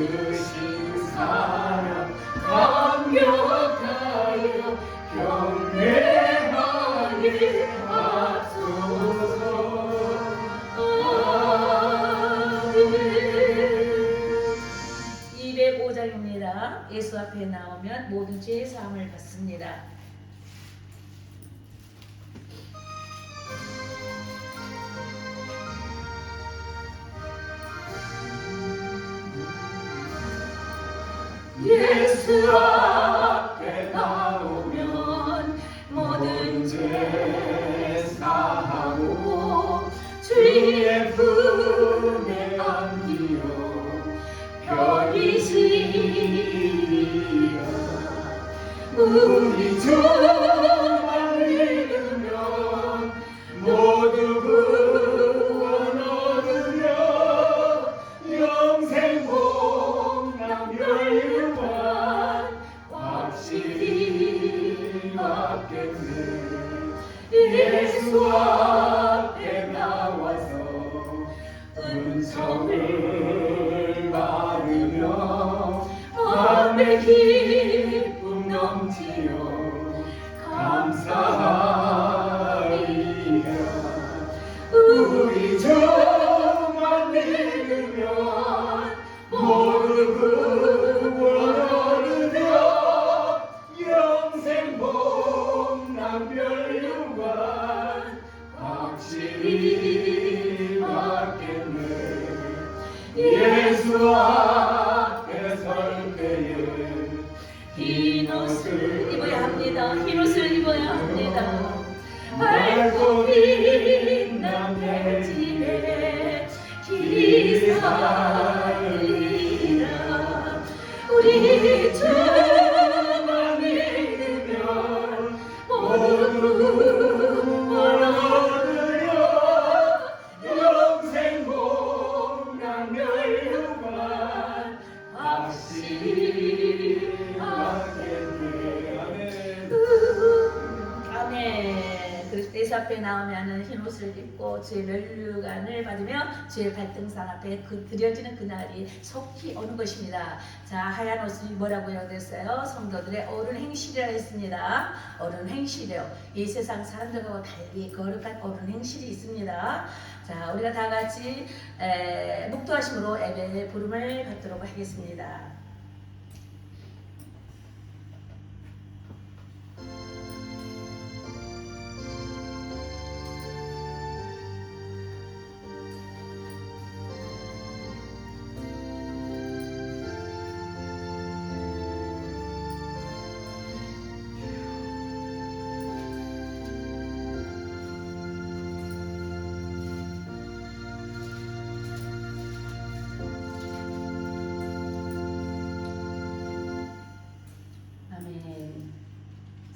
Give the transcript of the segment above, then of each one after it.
크신 사랑 감격하여 경배하게 하소서. 아멘. 205장입니다. 예수 앞에 나오면 모든 죄의 사함을 받습니다. 예수 앞에 나오면 모든 죄 사하고 주의 품에 안기어 편히 쉬리라. 우리 주만 믿으면 모두 구원 얻으며 영생 복락 멸류관 확실히 받겠네. 예수 앞에 나와서 은총을 받으며 마음의 기쁨 넘치어 감사하리라. 우리 주만 믿으면 모두 구원 얻으며 영생 복락 멸류관 확실히 받겠네. 예수 앞에 설 때에 흰 옷을 입어야 합니다. 흰 옷을 입어야 합니다. 밝고 빛난 대지에 길이 살리라. 우리 주만 믿으면 모두 구원 얻으려 영생 복락 멸류관 확실히 받겠네. 아멘. 예수 앞에 나오면은 흰 옷을 입고 주의 멸류관을 받으며 주의 발등상 앞에 드려지는 그날이 속히 오는 것입니다. 자, 하얀 옷이 뭐라고요? 그랬어요? 성도들의 옳은 행실이라 했습니다. 옳은 행실이요. 이 세상 사람들하고 달리 거룩한 옳은 행실이 있습니다. 자, 우리가 다 같이 묵도하심으로 예배의 부름을 받도록 하겠습니다.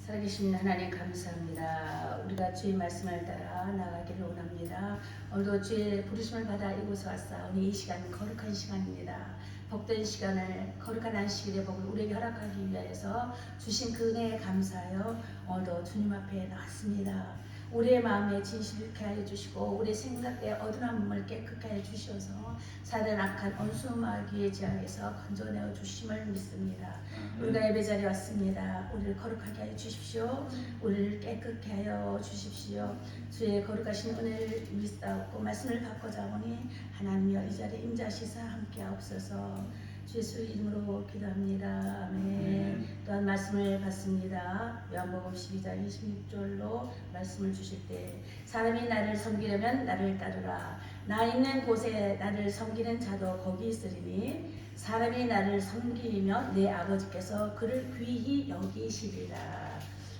살아계신 하나님 감사합니다. 우리가 주의 말씀을 따라 나가기를 원합니다. 오늘도 주의 부르심을 받아 이곳에 왔사오니 이 시간 거룩한 시간입니다. 복된 시간을 거룩한 안식일의 복을 우리에게 허락하기 위하여서 주신 그 은혜에 감사하여 오늘도 주님 앞에 나왔습니다. 우리의 마음에 진실케 하여 주시고 우리의 생각에 어두움을 깨끗게 하여 주셔서 사단 악한 온수 마귀의 제약에서 건져내어 주심을 믿습니다. 우리가 예배 자리에 왔습니다. 우리를 거룩하게 하여 주십시오. 우리를 깨끗게 하여 주십시오. 주의 거룩하신 은혜를 믿사옵고 말씀을 받고자 하오니 하나님이여 이 자리에 임자시사 함께하옵소서. 주 예수 이름으로 기도합니다. 아멘. 또한 말씀을 받습니다. 요한복음 12장 26절로 말씀을 주실 때 사람이 나를 섬기려면 나를 따르라. 나 있는 곳에 나를 섬기는 자도 거기 있으리니 사람이 나를 섬기면 내 아버지께서 그를 귀히 여기시리라.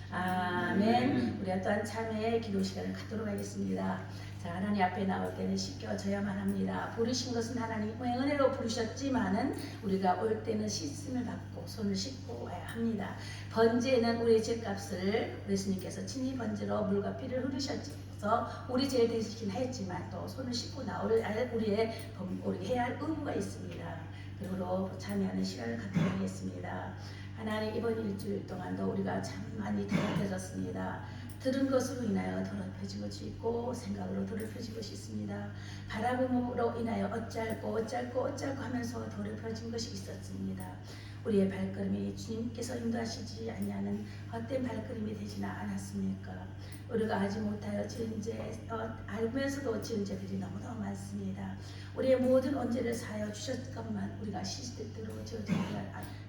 아멘. 우리가 또한 참회의 기도 시간을 갖도록 하겠습니다. 자, 하나님 앞에 나올 때는 씻겨져야만 합니다. 부르신 것은 하나님의 은혜로 부르셨지만은 우리가 올 때는 씻음을 받고 손을 씻고 와야 합니다. 번제는 우리의 죄값을 예수님께서 친히 번제로 물과 피를 흐르셔서 우리 죄를 대신 했지만 또 손을 씻고 나올 우리의 우리 해야 할 의무가 있습니다. 그리고 참여하는 시간을 갖도록 하겠습니다. 하나님 이번 일주일 동안도 우리가 참 많이 더욱해졌습니다. 들은 것으로 인하여 더럽혀진 것이 있고 생각으로 더럽혀진 것이 있습니다. 바라봄으로 인하여 어찌할꼬 하면서 더럽혀진 것이 있었습니다. 우리의 발걸음이 주님께서 인도하시지 아니하는 헛된 발걸음이 되지는 않았습니까? 우리가 하지 못하여 지은 죄, 알면서도 지은 죄들이 너무너무 많습니다. 우리의 모든 언제를 사하여 주셨건만 우리가 시스템대로 지어진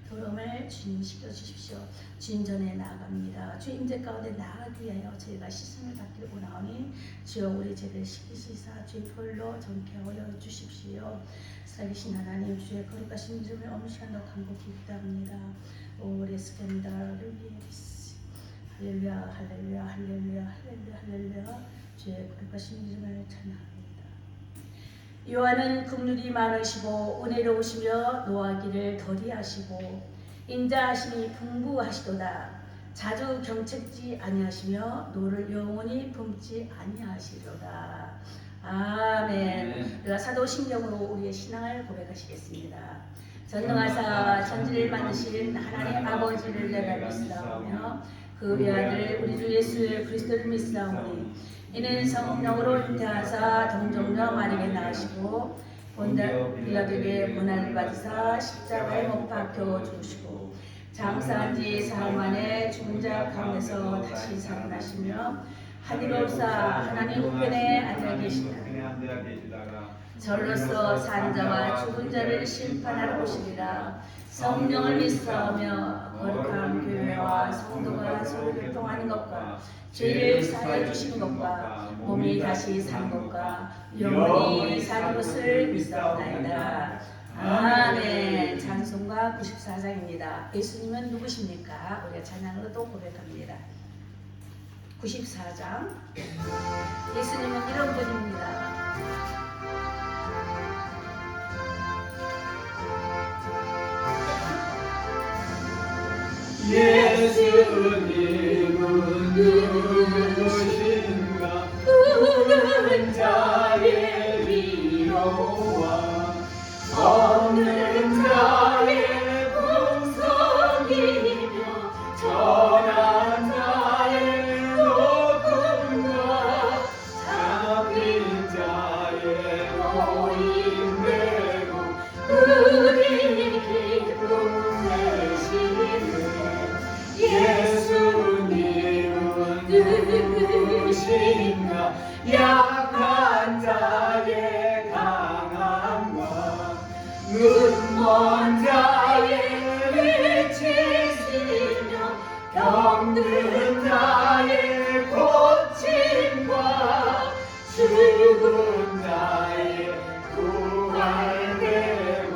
더러움을 주님 씻겨주십시오. 주님 전에 나아갑니다. 주님 임재 가운데 나아가기 위하여 저희가 시선을 받기를 원하오니 주여 우리 죄를 씻기시사 주의 볼로 정케 하여 주십시오. 살아계신 하나님 주의 거룩하신 이름을 어느 시간도 간곡히 기도합니다. 오래 스캔다 루비에리스 할렐루야 할렐루야 할렐루야 할렐루야 할렐루야 주의 거룩하신 이름을 찬양합니다. 요한은 긍휼이 많으시고 은혜로우시며 노하기를 더디하시고 인자하심이 풍부하시도다. 자주 경책지 아니하시며 노를 영원히 품지 아니하시도다. 아멘. 우리가 사도신경으로 우리의 신앙을 고백하시겠습니다. 전능하사 천지를 만드신 하나님 아버지를 내가 믿사오며 그 외아들 우리 주 예수 그리스도를 믿사오니 이는 성령으로 잉태하사 동정녀 마리아에게 낳으시고 본다 빌라도에게 고난을 받으사 십자가에 못 박혀 죽으시고 장사한 지 사흘 만에 죽은 자 가운데서 다시 살아나시며 하늘로사 하나님 우편에 앉아 계시다가 절로서 산 자와 죽은 자를 심판하러 오시리라. 성령을 믿사오며 거룩한 교회와 성도가 서로 교통하는 것과 죄를 사하여 주시는 것과 몸이 다시 사는 것과 영원히 사는 것을 믿사옵나이다. 아멘. 찬송가 94장입니다. 예수님은 누구십니까? 우리가 찬양으로 또 고백합니다. 94장. 예수님은 이런 분입니다. 예수님은 누구신가? 우는 자의 위로와 없는 자의 풍성이며 전한 자의 높음과 잡힌 자의 모임되고 우리 기쁨 되시네. 예수님은 누구신가? 약한 자의 강함과 눈먼 자의 위치시며 병든 자의 고침과 죽은 자의 부활되고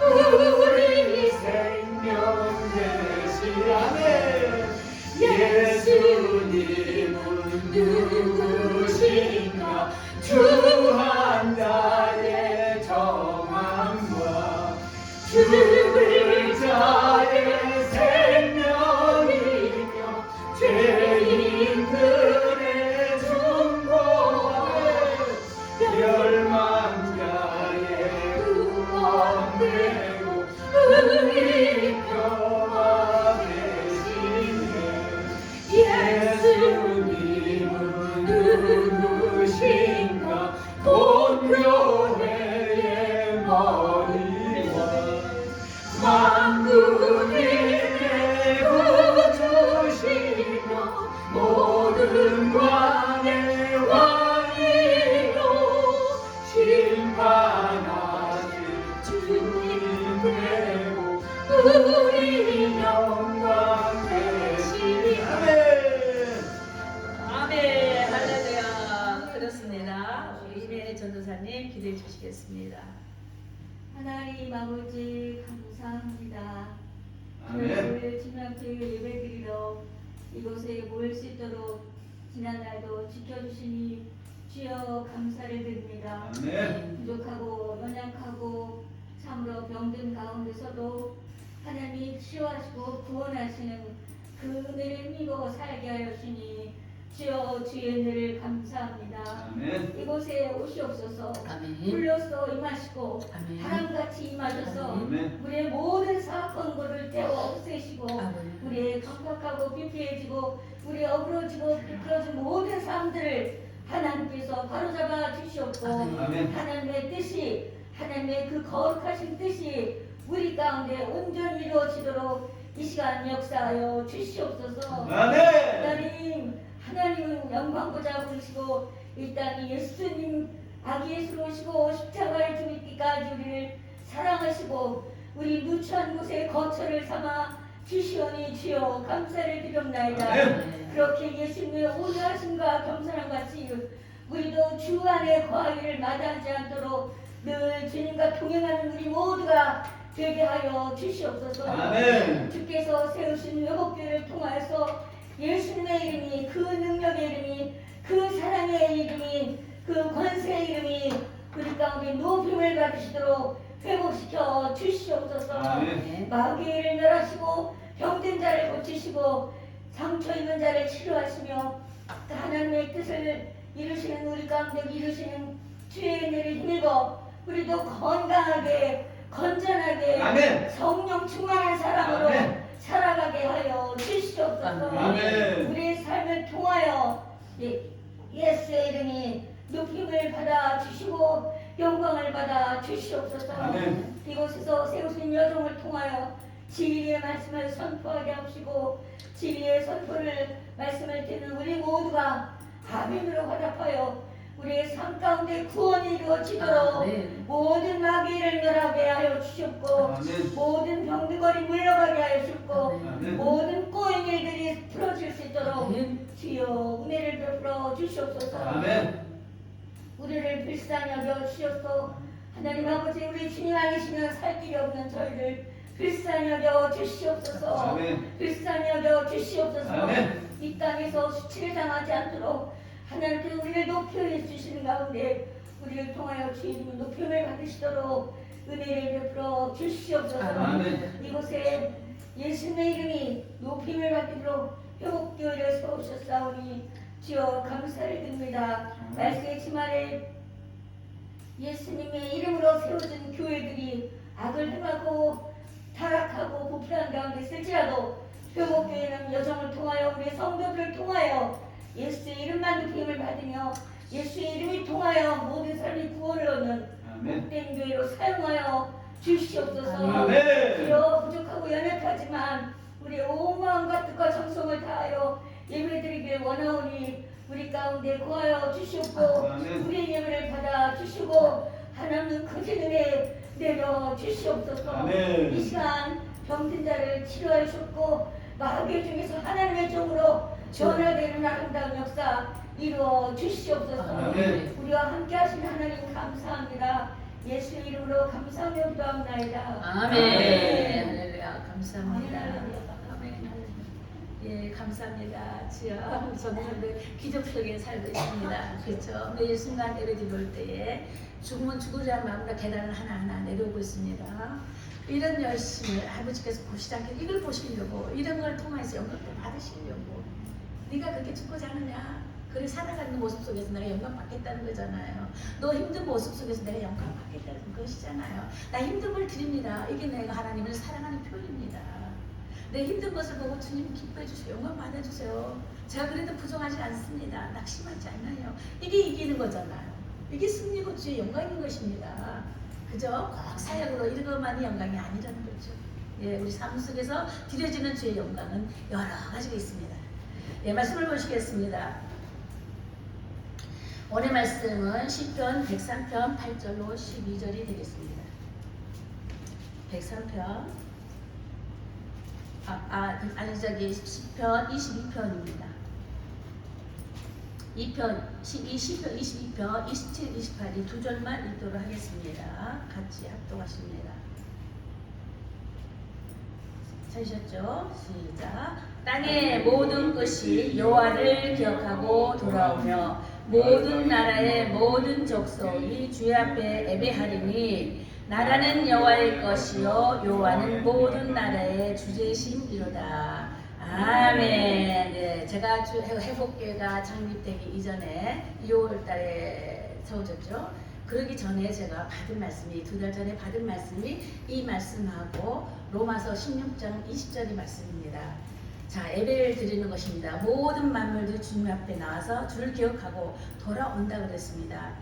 우리 생명 되시라네. 예수님은 누구신가? 주한 자의 정함과 죽을 자의 생명이며 죄인들의 중보하네. 멸망자의 구원되고 우리 평화 되시네. 예수님은 누구신가? 본교회의 머리와 만군의 구주시며 모든 왕의 왕이요 심판하실 주님 되고 우리 영광 되시리. 아멘. 할렐루야. 그렇습니다. 우리 이민혜 전도사님 기도해 주시겠습니다. 하나님 아버지 감사합니다. 아멘. 오늘 주님께 예배드리러 이곳에 모일 수 있도록 지난날도 지켜주시니 주여 감사를 드립니다. 아멘. 부족하고 연약하고 참으로 병든 가운데서도 하나님이 치유하시고 구원하시는 그 은혜를 믿고 살게 하여 주시니 주여 주의 은혜를 감사합니다. 아멘. 이곳에 오시옵소서. 아멘. 불로서 임하시고 아멘. 바람같이 임하셔서 아멘. 우리의 모든 사건들을 떼어 없애시고 주시고 아멘. 우리의 강팍하고 피폐해지고 우리 어그러지고 비틀어진 모든 삶들을 하나님께서 바로잡아 주시옵고 아멘. 하나님의 뜻이 하나님의 그 거룩하신 뜻이 우리 가운데 온전히 이루어지도록 이 시간 역사하여 주시옵소서. 아멘. 하나님은 영광보다 부르시고 이 땅에 예수님 아기 예수로 오시고 십자가에 죽기까지 우리를 사랑하시고 우리 누추한 곳에 거처를 삼아 주시오니 주여 감사를 드립나이다. 아멘. 그렇게 예수님의 온유하심과 겸손함 같이 우리도 주 안에 거하기를 마다하지 않도록 늘 주님과 동행하는 우리 모두가 되게 하여 주시옵소서. 아멘. 주께서 세우신 회복교회를 통하여서 예수님의 이름이 그 능력의 이름이 그 사랑의 이름이 그 권세의 이름이 우리 가운데 높임을 받으시도록 회복시켜 주시옵소서. 아멘. 마귀를 멸하시고 병든 자를 고치시고 상처 입은 자를 치료하시며 하나님의 뜻을 이루시는 우리 가운데 이루시는 주의 은혜를 힘입어 우리도 건강하게 건전하게 아멘. 성령 충만한 사람으로 아멘. 살아가게 하여 주시옵소서. 아멘. 우리의 삶을 통하여 예수의 이름이 높임을 받아 주시고 영광을 받아 주시옵소서. 아멘. 이곳에서 세우신 여정을 통하여 진리의 말씀을 선포하게 하시고 진리의 선포를 말씀을 듣는 우리 모두가 아멘으로 화답하여 우리의 삶 가운데 구원이 이루어지도록 아멘. 모든 마귀를 멸하게 하여 주셨고 아멘. 모든 병들거리 물러가게 하여 주셨고 아멘. 모든 꼬인 일들이 풀어질 수 있도록 아멘. 주여 은혜를 베풀어 주시옵소서. 아멘. 우리를 불쌍히 여겨 주시옵소. 하나님 아버지 우리 주님 아니시면 살 길이 없는 저희를 불쌍히 여겨 주시옵소서. 아멘. 불쌍히 여겨 주시옵소서. 아멘. 이 땅에서 수치를 당하지 않도록 하나님께서 우리를 높여 주시는 가운데 우리를 통하여 주님의 높임을 받으시도록 은혜를 베풀어 주시옵소서. 아멘. 이곳에 예수님의 이름이 높임을 받도록 회복교회를 세우셨사오니 주여 감사를 드립니다. 말씀의 주말에 예수님의 이름으로 세워진 교회들이 악을 행하고 타락하고 부패한 가운데 있을지라도 회복교회는 여정을 통하여 우리 성도들을 통하여 예수의 이름만 높임을 받으며 예수의 이름을 통하여 모든 사람이 구원을 얻는 아멘. 복된 교회로 사용하여 주시옵소서. 아멘. 비록 부족하고 연약하지만 우리 온 마음과 뜻과 정성을 다하여 예배드리길 원하오니 우리 가운데 구하여 주시옵고 아멘. 우리의 예배를 받아 주시고 하나님 크신 은혜 내려 주시옵소서. 아멘. 이 시간 병든 자를 치료하여 주셨고 마귀 중에서 하나님의 종으로 전화되는 아름다운 역사 이루어 주시옵소서. 아멘. 우리와 함께 하시는 하나님 감사합니다. 예수 이름으로 감사하며 기도합나이다. 아멘. 할렐루야. 감사합니다. 할렐루야. 아멘. 예, 감사합니다. 주여, 저는 기적 속에 살고 있습니다. 그렇죠? 매일 순간 예배드 볼 때에 죽으면 죽으자 마음으로 계단을 하나하나 내려오고 있습니다. 이런 열심을 아버지께서 보시지 않게 이걸 보시려고 이런 걸 통해서 영광을 받으시려고 네가 그렇게 죽고자 하느냐? 그래 살아가는 모습 속에서 내가 영광 받겠다는 거잖아요. 너 힘든 모습 속에서 내가 영광 받겠다는 것이잖아요. 나 힘든 걸 드립니다. 이게 내가 하나님을 사랑하는 표현입니다. 내 힘든 것을 보고 주님 기뻐해 주세요. 영광 받아주세요. 제가 그래도 부정하지 않습니다. 낙심하지 않아요. 이게 이기는 거잖아요. 이게 승리고 주의 영광인 것입니다. 그죠? 꼭 사역으로 이런 것만이 영광이 아니라는 거죠. 예, 우리 삶 속에서 드려지는 주의 영광은 여러 가지가 있습니다. 예, 말씀을 보시겠습니다. 오늘 말씀은 시편 103편 8절로 12절이 되겠습니다. 103편 시편 22편입니다. 22편 27, 28이 두 절만 읽도록 하겠습니다. 같이 합독하십니다. 찾으셨죠? 시작. 땅의 모든 것이 여호와를 기억하고 돌아오며 모든 나라의 모든 족속이 주의 앞에 예배하리니 나라는 여호와의 것이요 여호와는 모든 나라의 주제이심이로다. 아멘. 네, 제가 회복교회가 창립되기 이전에 2월달에 세워졌죠. 그러기 전에 제가 받은 말씀이 2달 전에 받은 말씀이 이 말씀하고 로마서 16장 20절의 말씀입니다. 자, 예배를 드리는 것입니다. 모든 만물들이 주님 앞에 나와서 주를 기억하고 돌아온다 그랬습니다.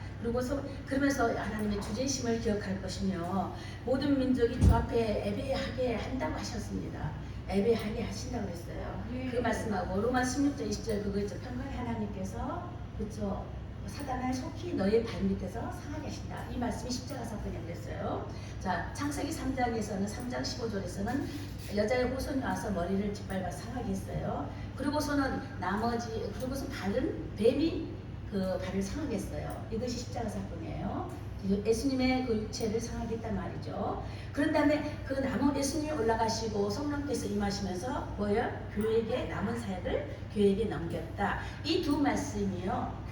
그러면서 하나님의 주제심을 기억할 것이며 모든 민족이 주 앞에 예배하게 한다고 하셨습니다. 예배하게 하신다고 그랬어요. 그 말씀하고 로마 16장 20절 그거 있죠. 평강의 하나님께서 그렇죠. 사단을 속히 너의 발밑에서 상하게 하신다. 이 말씀이 십자가 사건이 그랬어요. 자, 창세기 3장에서는 3장 15절에서는 여자의 후손이 와서 머리를 짓밟아 상하게 했어요. 그리고서는 발은 뱀이 그 발을 상하게 했어요. 이것이 십자가 사건이에요. 예수님의 그 육체를 상하게 했단 말이죠. 그런 다음에 그 남은 예수님이 올라가시고 성령께서 임하시면서 뭐예요? 교회에게 남은 사역을 교회에게 넘겼다. 이 두 말씀이요.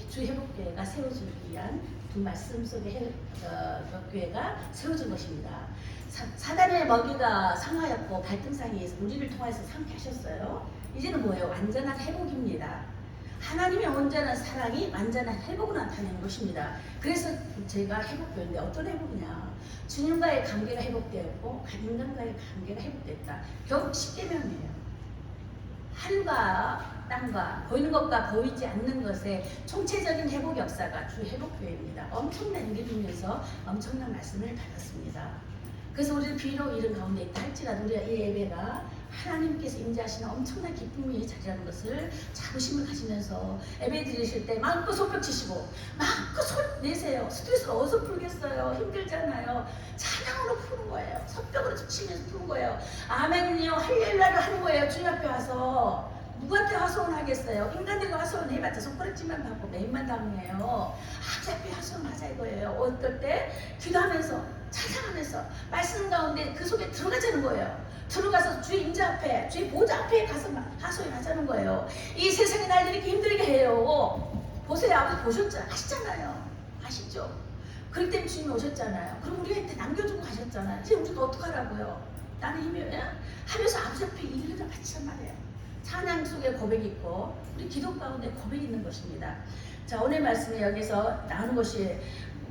주 회복교회가 세워지기 위한 두 말씀 속에 교회가 세워진 것입니다. 사단의 먹이가 상하였고 발등상이 우리를 통해서 상케 하셨어요. 이제는 뭐예요? 완전한 회복입니다. 하나님의 온전한 사랑이 완전한 회복을 나타내는 것입니다. 그래서 제가 회복교회인데 어떤 회복이냐? 주님과의 관계가 회복되었고 인간과의 관계가 회복됐다. 결국 10계명이에요. 하늘과 땅과 보이는 것과 보이지 않는 것의 총체적인 회복 역사가 주 회복교회입니다. 엄청난 일을 이루면서 엄청난 말씀을 받았습니다. 그래서 우리는 비록 이런 가운데 있다 할지라도 우리가 이 예배가 하나님께서 임재하시는 엄청난 기쁨이 자리하는 것을 자부심을 가지면서 예배 드리실 때 마음껏 손뼉 치시고 마음껏 소리 내세요. 스트레스를 어디서 풀겠어요? 힘들잖아요. 찬양으로 푸는 거예요. 손뼉으로 치면서 푸는 거예요. 아멘이요 할렐루야를 하는 거예요. 주님 앞에 와서. 누구한테 하소연하겠어요? 인간들과 하소연해봤자 손가락질만 받고 매일만 당해요. 하나님 앞에 하소연하자 이거예요. 어떨 때 기도하면서 찬양하면서 말씀 가운데 그 속에 들어가자는 거예요. 들어가서 주의 임재 앞에 주의 보좌 앞에 가서 하소연하자는 거예요. 이 세상이 날 이렇게 힘들게 해요. 보세요. 아버지 보셨잖아요. 아시잖아요. 아시죠? 그럴 때 주님이 오셨잖아요. 그럼 우리한테 남겨주고 가셨잖아요. 이제 우리가 어떡하라고요? 나는 힘이 하면서 아버지 앞에 일을 바치란 말이에요. 찬양 속에 고백이 있고 우리 기도 가운데 고백이 있는 것입니다. 자, 오늘 말씀이 여기서 나오는 것이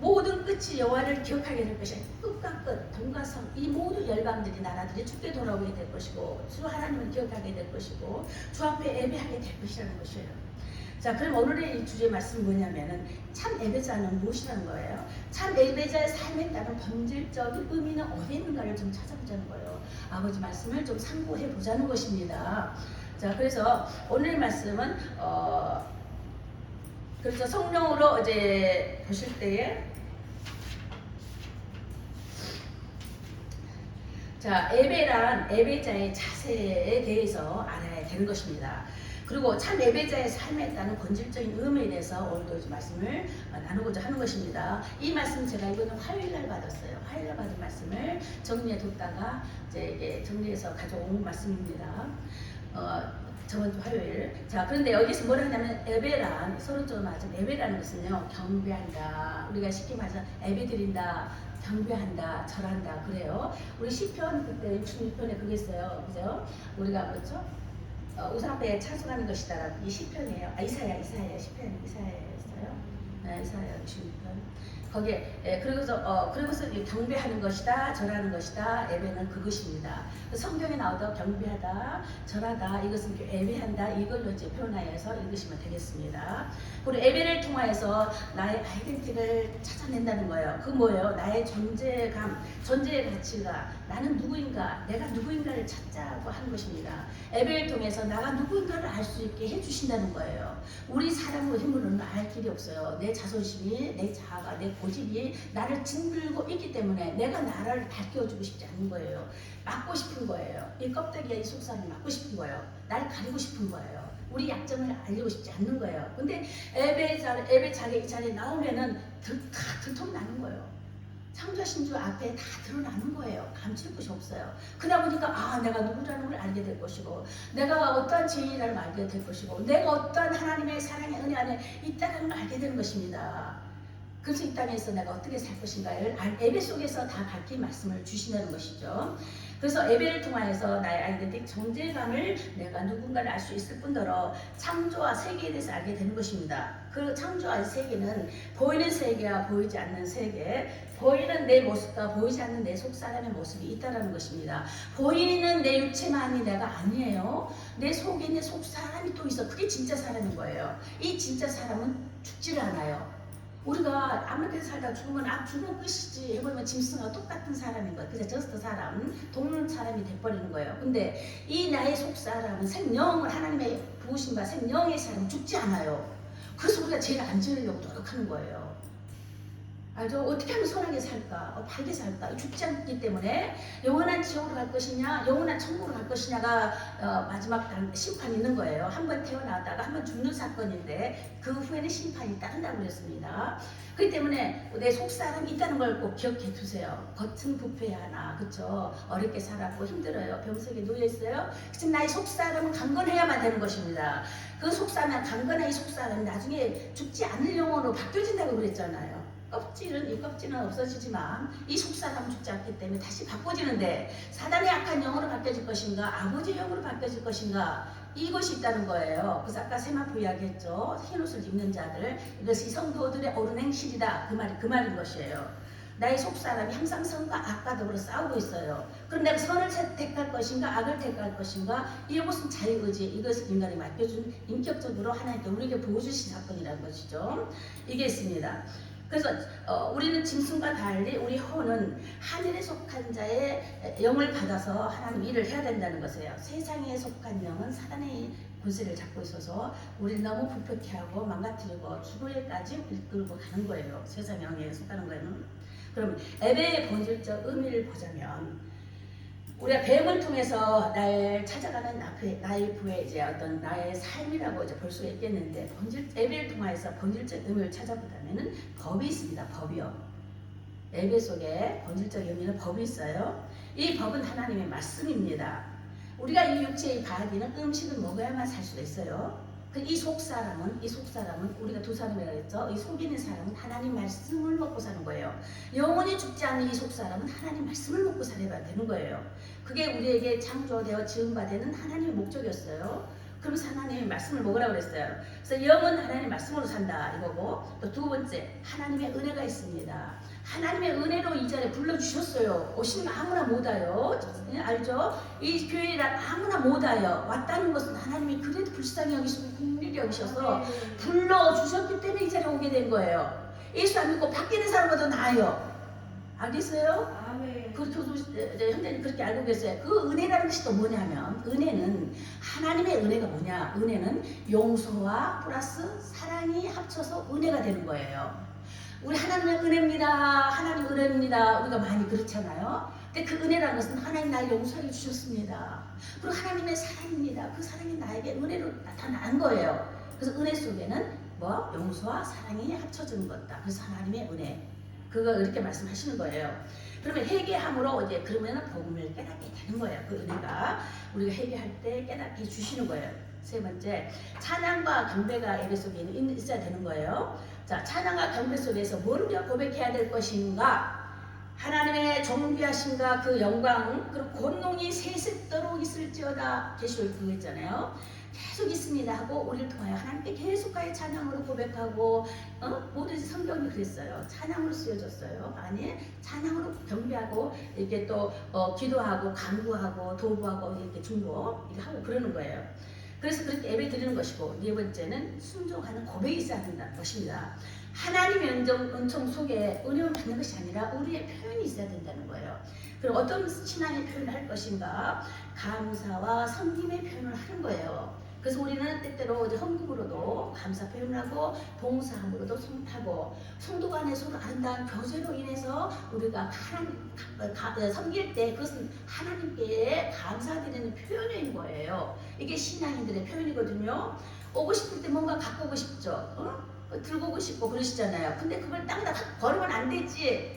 모든 끝이 여호와를 기억하게 될 것이야. 끝과 끝, 동과 성, 이 모든 열방들이 나라들이 주께 돌아오게 될 것이고 주 하나님을 기억하게 될 것이고 주 앞에 예배하게 될 것이라는 것이에요. 자, 그럼 오늘의 이 주제의 말씀은 뭐냐면은 참 예배자는 무엇이라는 거예요? 참 예배자의 삶에 따른 본질적인 의미는 어디에 있는가를 좀 찾아보자는 거예요. 아버지 말씀을 좀 상고해 보자는 것입니다. 자, 그래서 오늘 말씀은 그래서 성령으로 이제 보실 때에 자, 예배란 예배자의 자세에 대해서 알아야 되는 것입니다. 그리고 참 예배자의 삶에 따른 본질적인 의미에 대해서 오늘도 말씀을 나누고자 하는 것입니다. 이 말씀 제가 이거는 화요일날 받았어요. 화요일날 받은 말씀을 정리해 뒀다가 이제 정리해서 가져온 말씀입니다. 저번 주 화요일. 자, 그런데 여기서 뭐라 하냐면 예배란 서로 좀 맞은 예배라는 것은요 경배한다. 우리가 쉽게 말해서 예배 드린다, 경배한다, 절한다 그래요. 우리 시편 그때 66편에 그게 있어요, 그죠? 우리가 그렇죠? 우상 앞에 찬송하는 것이다. 이 시편이에요. 이사야 시편 이사야였어요. 네, 이사야 66편. 거기에 그러고서 경배하는 것이다, 절하는 것이다. 예배는 그것입니다. 성경에 나오다 경배하다, 절하다 이것은 예배한다 이걸로 이제 표현하여서 읽으시면 되겠습니다. 그리고 예배를 통하여서 나의 아이덴티티를 찾아낸다는 거예요. 그 뭐예요? 나의 존재감, 존재의 가치가 나는 누구인가, 내가 누구인가를 찾자고 하는 것입니다. 예배를 통해서 나가 누구인가를 알 수 있게 해주신다는 거예요. 우리 사람의 힘으로는 알 길이 없어요. 내 자존심이, 내 자아가, 내 고집이 나를 짓들고 있기 때문에 내가 나를 밝혀주고 싶지 않는 거예요. 막고 싶은 거예요. 이 껍데기와 이 속살을 막고 싶은 거예요. 날 가리고 싶은 거예요. 우리 약점을 알리고 싶지 않는 거예요. 근데 예배 자리에 이 자리에 나오면은 다 들통나는 거예요. 창조하신 주 앞에 다 드러나는 거예요. 감출 것이 없어요. 그러다 보니까 내가 누구라는 걸 알게 될 것이고 내가 어떠한 죄인이라는 걸 알게 될 것이고 내가 어떠한 하나님의 사랑의 은혜 안에 있다는 걸 알게 되는 것입니다. 그래서 이 땅에서 내가 어떻게 살 것인가를 예배 속에서 다 밝힌 말씀을 주신다는 것이죠. 그래서 예배를 통하여서 나의 아이덴티티 존재감을 내가 누군가를 알 수 있을 뿐더러 창조와 세계에 대해서 알게 되는 것입니다. 그 창조와 세계는 보이는 세계와 보이지 않는 세계, 보이는 내 모습과 보이지 않는 내 속사람의 모습이 있다는 것입니다. 보이는 내 육체만이 내가 아니에요. 내 속에 있는 속사람이 또 있어. 그게 진짜 사람인 거예요. 이 진짜 사람은 죽지를 않아요. 우리가 아무렇게나 살다 죽으면 죽으면 끝이지 해보면 짐승과 똑같은 사람인 거예요. 그래서 저스트 사람, 돕는 사람이 돼버리는 거예요. 근데 이 나의 속사람은 생명을 하나님의 부으심과 생명의 사람은 죽지 않아요. 그래서 우리가 죄를 안 지으려고 노력하는 거예요. 알죠? 어떻게 하면 선하게 살까? 바르게 살까? 죽지 않기 때문에 영원한 지옥으로 갈 것이냐, 영원한 천국으로 갈 것이냐가 마지막 심판이 있는 거예요. 한 번 태어나다가 한 번 죽는 사건인데 그 후에는 심판이 따른다고 그랬습니다. 그렇기 때문에 내 속사람이 있다는 걸 꼭 기억해 두세요. 겉은 부패하나, 그렇죠? 어렵게 살았고 힘들어요. 병석에 누워있어요. 그렇지만 나의 속사람은 강건해야만 되는 것입니다. 그 속사람, 강건한 이 속사람이 나중에 죽지 않을 영혼으로 바뀌어진다고 그랬잖아요. 이 껍질은 없어지지만 이 속사람은 죽지 않기 때문에 다시 바꿔지는데 사단의 악한 영으로 바뀌어질 것인가 아버지의 영으로 바뀌어질 것인가 이것이 있다는 거예요. 그래서 아까 세마포 이야기했죠. 흰옷을 입는 자들 이것이 성도들의 옳은 행실이다. 그 말인 것이에요. 나의 속사람이 항상 선과 악과 더불어 싸우고 있어요. 그럼 내가 선을 택할 것인가 악을 택할 것인가 이것은 자유의지 이것을 인간이 맡겨준 인격적으로 하나님께 우리에게 보여주신 사건이라는 것이죠. 이게 있습니다. 그래서 우리는 짐승과 달리 우리 혼은 하늘에 속한 자의 영을 받아서 하나님 일을 해야 된다는 것이에요. 세상에 속한 영은 사단의 권세를 잡고 있어서 우리를 너무 부패케 하고 망가뜨리고 죽을까지 이끌고 가는 거예요. 세상 영에 속하는 거에는. 그럼 예배의 본질적 의미를 보자면 우리가 배움을 통해서 나를 찾아가는 나의 부의 이제 어떤 나의 삶이라고 이제 볼 수가 있겠는데 예배를 통해서 본질적 의미를 찾아보자면은 법이 있습니다. 법이요. 예배 속에 본질적 의미는 법이 있어요. 이 법은 하나님의 말씀입니다. 우리가 이 육체의 바디는 음식을 먹어야만 살 수가 있어요. 이 속사람은 우리가 두 사람이라고 했죠. 이 속에 있는 사람은 하나님 말씀을 먹고 사는 거예요. 영원히 죽지 않는 이 속사람은 하나님 말씀을 먹고 살아야 되는 거예요. 그게 우리에게 창조되어 지음받는 하나님의 목적이었어요. 그러면서 하나님의 말씀을 먹으라고 그랬어요. 그래서 영은 하나님의 말씀으로 산다 이거고 또 두 번째 하나님의 은혜가 있습니다. 하나님의 은혜로 이 자리에 불러주셨어요. 오시면 아무나 못 와요. 알죠? 이 교회란 아무나 못 와요. 왔다는 것은 하나님이 그래도 불쌍히 여기시고 긍휼히 여기셔서 불러주셨기 때문에 이 자리에 오게 된 거예요. 예수 안 믿고 바뀌는 사람보다 나아요. 알겠어요? 아멘. 저도 현재는 그렇게 알고 계세요. 그 은혜라는 것이 또 뭐냐면 은혜는 하나님의 은혜가 뭐냐? 은혜는 용서와 플러스 사랑이 합쳐서 은혜가 되는 거예요. 우리 하나님의 은혜입니다. 하나님 은혜입니다. 우리가 많이 그렇잖아요. 근데 그 은혜라는 것은 하나님 나를 용서해 주셨습니다. 그리고 하나님의 사랑입니다. 그 사랑이 나에게 은혜로 나타난 거예요. 그래서 은혜 속에는 뭐 용서와 사랑이 합쳐진 것다. 그래서 하나님의 은혜. 그거 이렇게 말씀하시는 거예요. 그러면 회개함으로 이제 그러면은 복음을 깨닫게 되는 거예요. 그 은혜가 우리가 회개할 때 깨닫게 주시는 거예요. 세 번째, 찬양과 경배가 예배 속에 있어야 되는 거예요. 자, 찬양과 경배 속에서 뭘 우리가 고백해야 될 것인가? 하나님의 존귀하심과 그 영광 그리고 권능이 세세토록 있을지어다. 계시록 그거 있잖아요. 계속 있습니다 하고 우리를 통하여 하나님께 계속하여 찬양으로 고백하고 모든 성경이 그랬어요. 찬양으로 쓰여졌어요. 아니 찬양으로 경배하고 이렇게 또 기도하고 간구하고 도구하고 이렇게 중보 이렇게 하고 그러는 거예요. 그래서 그렇게 예배 드리는 것이고 네 번째는 순종하는 고백이 있어야 된다는 것입니다. 하나님의 은총 속에 은혜를 받는 것이 아니라 우리의 표현이 있어야 된다는 거예요. 그럼 어떤 신앙의 표현을 할 것인가? 감사와 섬김의 표현을 하는 거예요. 그래서 우리는 때때로 이제 헌금으로도 감사 표현을 하고 봉사함으로도 하고 성도 간의 서로 아름다운 교제로 인해서 우리가 섬길 때 그것은 하나님께 감사드리는 표현인 거예요. 이게 신앙인들의 표현이거든요. 오고 싶을 때 뭔가 갖고 오고 싶죠. 들고 오고 싶고 그러시잖아요. 근데 그걸 땅에다 버리면 안 되지.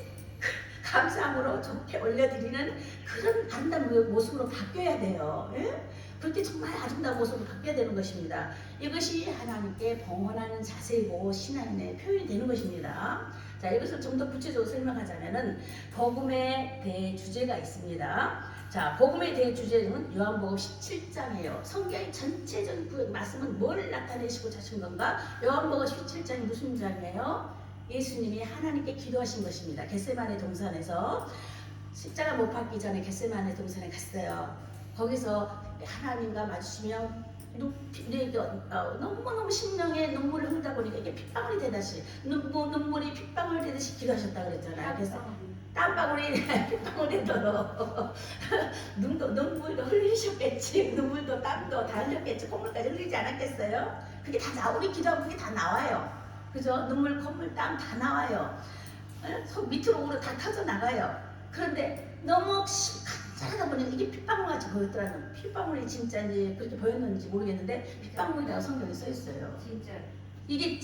감사함으로 좋게 올려드리는 그런 아름다운 모습으로 바뀌어야 돼요. 예? 그렇게 정말 아름다운 모습으로 바뀌어야 되는 것입니다. 이것이 하나님께 봉헌하는 자세이고 신앙의 표현이 되는 것입니다. 자, 이것을 좀 더 구체적으로 설명하자면은 복음의 대주제가 있습니다. 자, 복음에 대해 주제는 요한복음 17장이에요. 성경의 전체적인 그 말씀은 뭘 나타내시고 자신 건가? 요한복음 17장이 무슨 장이에요? 예수님이 하나님께 기도하신 것입니다. 겟세마네 동산에서 십자가 못 박기 전에 겟세마네 동산에 갔어요. 거기서 하나님과 마주치며 너무너무 심령에 눈물을 흘리다 보니까 이게 핏방울이 되듯이 눈물이 핏방울 되듯이 기도하셨다 그랬잖아요. 그래서 땀방울이 핏방울이 들어 눈물도 흘리셨겠지. 눈물도 땀도 다 흘렸겠지. 콧물까지 흘리지 않았겠어요? 그게 다 우리 기도하면 그게 다 나와요. 그죠? 눈물, 콧물, 땀 다 나와요. 손 밑으로 오로 다 터져 나가요. 그런데 너무 간절하다 보니 이게 핏방울같이 보였더라는. 핏방울이 진짜인지 그렇게 보였는지 모르겠는데 핏방울이라고 성경에 써 있어요. 진짜. 이게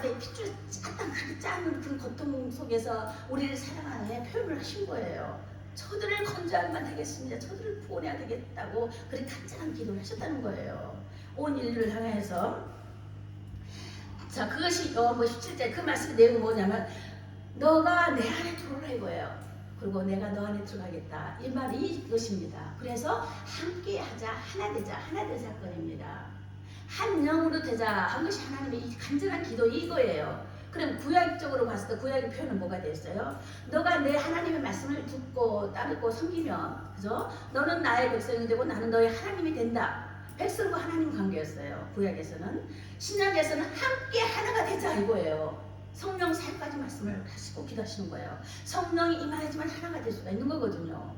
내 핏줄이 짠하게 짜는 그 고통 속에서 우리를 사랑하는 표현을 하신 거예요. 저들을 건져야만 되겠습니다. 저들을 구원해야 되겠다고 그렇게 간절한 기도를 하셨다는 거예요. 온 인류를 향해서. 자, 그것이 요한복음 17장 그 말씀의 내용은 뭐냐면 너가 내 안에 들어오라 이거예요. 그리고 내가 너 안에 들어가겠다. 이 말이 이것입니다. 그래서 함께 하자, 하나 되자 사건입니다. 한 영으로 되자 한 것이 하나님의 이 간절한 기도 이거예요. 그럼 구약적으로 봤을 때 구약의 표현은 뭐가 됐어요? 너가 내 하나님의 말씀을 듣고 따르고 섬기면, 그죠? 너는 나의 백성이 되고 나는 너의 하나님이 된다. 백성과 하나님 관계였어요. 구약에서는. 신약에서는 함께 하나가 되자 이거예요. 성령 사역까지 말씀을 하시고 기도하시는 거예요. 성령이 임하지만 하나가 될 수가 있는 거거든요.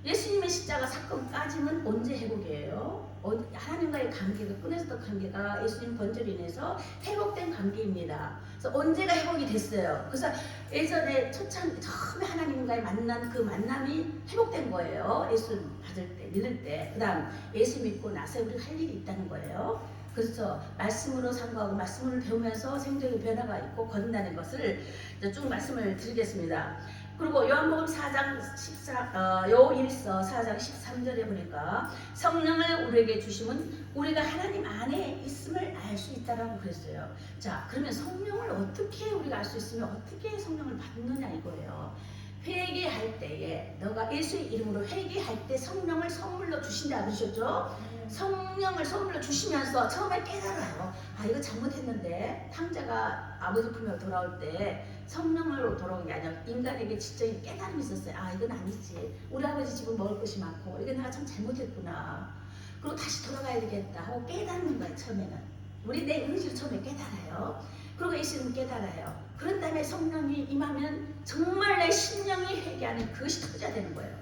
예수님의 십자가 사건까지는 언제 회복이에요? 하나님과의 관계가 끊어졌던 관계가 예수님 번제로 인해서 회복된 관계입니다. 그래서 언제가 회복이 됐어요. 그래서 예전에 처음에 하나님과의 만난 그 만남이 회복된 거예요. 예수 받을 때, 믿을 때. 그 다음 예수 믿고 나서 우리가 할 일이 있다는 거예요. 그래서 말씀으로 상고하고 말씀을 배우면서 생명의 변화가 있고 거듭나는 것을 쭉 말씀을 드리겠습니다. 그리고 요한복음 4장 1서 4장 13절에 보니까 성령을 우리에게 주시면 우리가 하나님 안에 있음을 알 수 있다라고 그랬어요. 자, 그러면 성령을 어떻게 우리가 알 수 있으면 어떻게 성령을 받느냐 이거예요. 회개할 때에 너가 예수의 이름으로 회개할 때 성령을 선물로 주신다 그러셨죠? 성령을 선물로 주시면서 처음에 깨달아요. 아, 이거 잘못했는데 탕자가 아버지 품에 돌아올 때 성령으로 돌아온 게 아니라 인간에게 지적인 깨달음이 있었어요. 아, 이건 아니지. 우리 아버지 집은 먹을 것이 많고 이거 내가 참 잘못했구나. 그리고 다시 돌아가야 되겠다 하고 깨닫는 거예요. 처음에는 우리 내 의지로 처음에 깨달아요. 그리고 예수님 깨달아요. 그런 다음에 성령이 임하면 정말 내 심령이 회개하는 그것이 터져야 되는 거예요.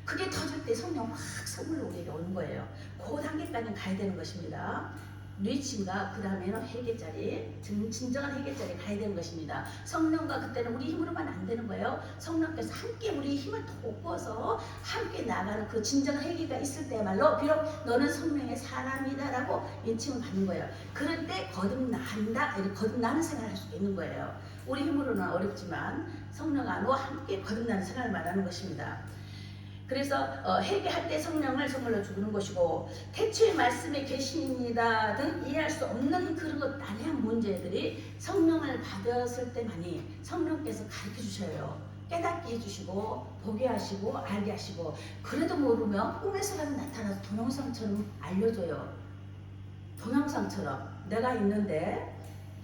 그게 터질 때 성령 확 선물로 우리에게 오는 거예요. 그 단계까지는 가야 되는 것입니다. 뉘침과 그 다음에는 회개자리, 진정한 회개자리 가야 되는 것입니다. 성령과 그때는 우리 힘으로만 안 되는 거예요. 성령께서 함께 우리 힘을 돋궈서 함께 나가는 그 진정한 회개가 있을 때야말로 비록 너는 성령의 사람이다라고 인칭을 받는 거예요. 그럴 때 거듭난다, 이렇게 거듭나는 생활을 할 수 있는 거예요. 우리 힘으로는 어렵지만 성령 안으로 함께 거듭나는 생활을 말하는 것입니다. 그래서 회개할 때 성령을 선물로 주는 것이고 태초의 말씀에 계시니다 등 이해할 수 없는 그런 것 다양한 문제들이 성령을 받았을 때만이 성령께서 가르쳐 주셔요. 깨닫게 해주시고 보게 하시고 알게 하시고 그래도 모르면 꿈에서라도 나타나서 동영상처럼 알려줘요. 동영상처럼 내가 있는데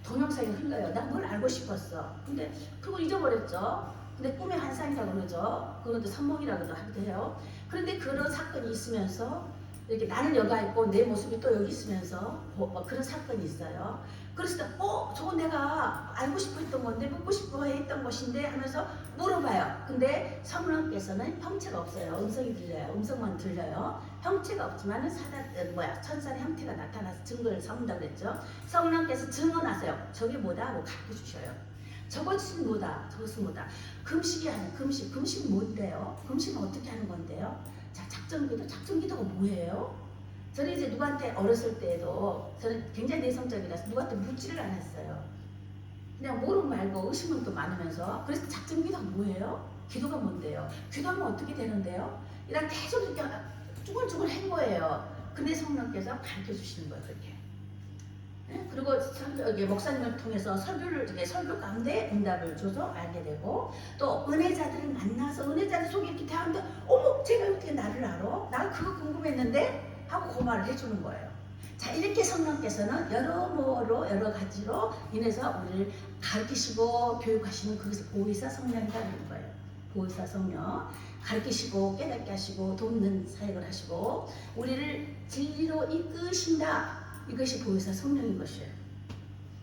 동영상이 흘러요. 나 뭘 알고 싶었어. 근데 그거 잊어버렸죠. 근데 꿈의 환상이라고 그러죠. 그것도 선몽이라고도 하기도 해요. 그런데 그런 사건이 있으면서 이렇게 나는 여기 있고 내 모습이 또 여기 있으면서 그런 사건이 있어요. 그래서 저거 내가 알고 싶어 했던 건데 묻고 싶어 했던 것인데 하면서 물어봐요. 근데 성령께서는 형체가 없어요. 음성이 들려요. 음성만 들려요. 형체가 없지만 천사의 형태가 나타나서 증거를 삼는다고 그랬죠. 성령께서 증언하세요. 저게 뭐다 하고 가르쳐 주셔요. 저것은 뭐다, 저것은 뭐다. 금식은 뭔데요? 금식은 어떻게 하는 건데요? 자, 작전기도가 뭐예요? 저는 이제 누구한테 어렸을 때에도 저는 굉장히 내성적이라서 누구한테 묻지를 않았어요. 그냥 모르고 말고 의심은 또 많으면서 그래서 작전기도가 뭐예요? 기도가 뭔데요? 기도하면 어떻게 되는데요? 이런 계속 이렇게 쭈글쭈글 한 거예요. 근데 성령께서 가르쳐 주시는 거예요, 그렇게. 그리고 여기 목사님을 통해서 설교 가운데 응답을 줘서 알게 되고, 또 은혜자들을 만나서 은혜자들 속에 이렇게 대하는데 어머 제가 어떻게 나를 알아? 나 그거 궁금했는데 하고 그 말을 해주는 거예요. 자, 이렇게 성령께서는 여러 가지로 인해서 우리를 가르치시고 교육하시는 그것을 보혜사 성령이라는 거예요. 보혜사 성령, 가르치시고 깨닫게 하시고 돕는 사역을 하시고 우리를 진리로 이끄신다. 이것이 보혜사 성령인 것이에요.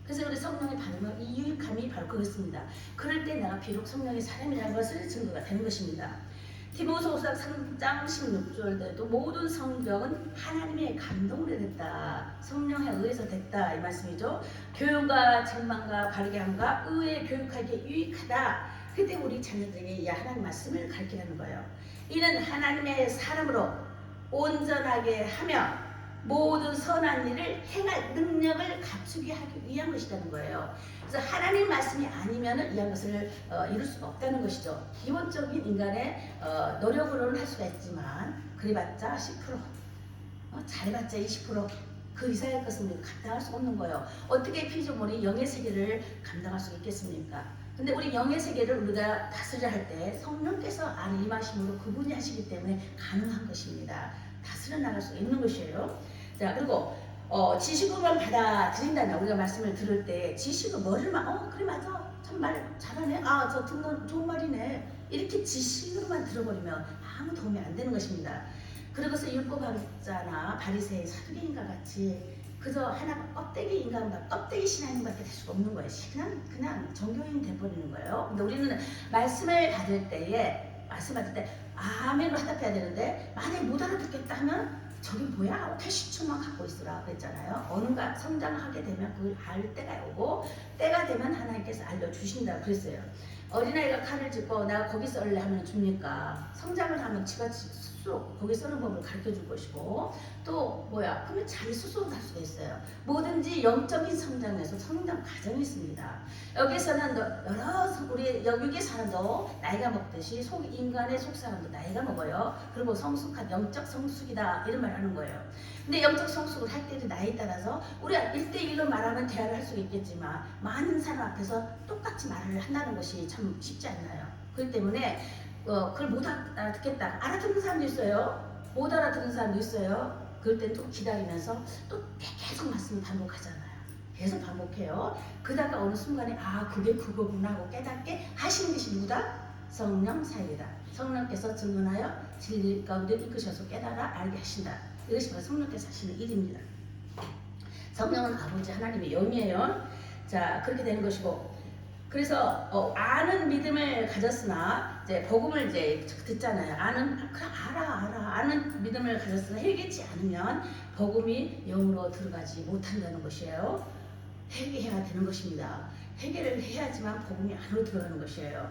그래서 우리 성령의 반응은 이 유익함이 바로 그것입니다. 그럴 때 내가 비록 성령의 사람이라는 것을 증거가 되는 것입니다. 디모데후서 3장 16절에도 모든 성경은 하나님의 감동으로 됐다. 성령에 의해서 됐다. 이 말씀이죠. 교육과 책망과 바르게 함과 의에 교육하기에 유익하다. 그때 우리 자녀들에게 이 하나님 말씀을 가르치라는 거예요. 이는 하나님의 사람으로 온전하게 하며 모든 선한 일을 행할 능력을 갖추게 하기 위한 것이라는 거예요. 그래서 하나님 말씀이 아니면 이한 것을 이룰 수가 없다는 것이죠. 기본적인 인간의 노력으로는 할 수가 있지만 그래봤자 10%, 잘해봤자 20%그 이상의 것은 감당할 수 없는 거예요. 어떻게 피조물이 영의 세계를 감당할 수 있겠습니까? 근데 우리 영의 세계를 우리가 다스려 할 때 성령께서 안에 임하심으로 그분이 하시기 때문에 가능한 것입니다. 다스려 나갈 수 있는 것이에요. 자, 그리고 지식으로만 받아들인다면 우리가 말씀을 들을 때 지식은 뭐를만 그래 맞아 참 말 잘하네, 저 듣는 좋은 말이네, 이렇게 지식으로만 들어버리면 아무 도움이 안 되는 것입니다. 그러고서 율법학자나 바리새인 사두개인과 같이 그저 하나 껍데기 인간과 껍데기 신앙인밖에 될 수가 없는 거예요. 그냥 정교인 돼버리는 거예요. 근데 우리는 말씀을 받을 때 아멘으로 화답해야 되는데 만약에 못 알아듣겠다 하면 저게 뭐야? 태시충만 갖고 있으라 그랬잖아요. 어느가 성장하게 되면 그걸 알 때가 오고 때가 되면 하나님께서 알려주신다고 그랬어요. 어린아이가 칼을 짚고 내가 거기 썰래 하면 줍니까? 성장을 하면 지가 스스로 거기 써는 법을 가르쳐 줄 것이고, 또 그러면 자기 스스로 할 수가 있어요. 뭐든지 영적인 성장에서 성장 과정이 있습니다. 여기서는 우리 여기 사람도 나이가 먹듯이 인간의 속 사람도 나이가 먹어요. 그리고 성숙한 영적 성숙이다 이런 말 하는 거예요. 근데 영적 성숙을 할 때도 나이에 따라서 우리가 1대1로 말하면 대화를 할 수 있겠지만 많은 사람 앞에서 똑같이 말을 한다는 것이 참 쉽지 않나요? 그렇기 때문에 그걸 못 알아듣겠다. 알아듣는 사람도 있어요. 못 알아듣는 사람도 있어요. 그럴 땐 또 기다리면서 또 계속 말씀을 반복하잖아요. 계속 반복해요. 그러다가 어느 순간에 그게 그거구나 하고 깨닫게 하시는 것이 누구다? 성령 사역이다. 성령께서 증언하여 진리 가운데 이끄셔서 깨달아 알게 하신다. 이것이 바로 성령께서 하시는 일입니다. 성령은 아버지 하나님의 영이에요. 자, 그렇게 되는 것이고, 그래서 아는 믿음을 가졌으나 이제 복음을 이제 듣잖아요. 아는 믿음을 가졌으나 회개치 않으면 복음이 영으로 들어가지 못한다는 것이에요. 회개해야 되는 것입니다. 회개를 해야지만 복음이 안으로 들어가는 것이에요.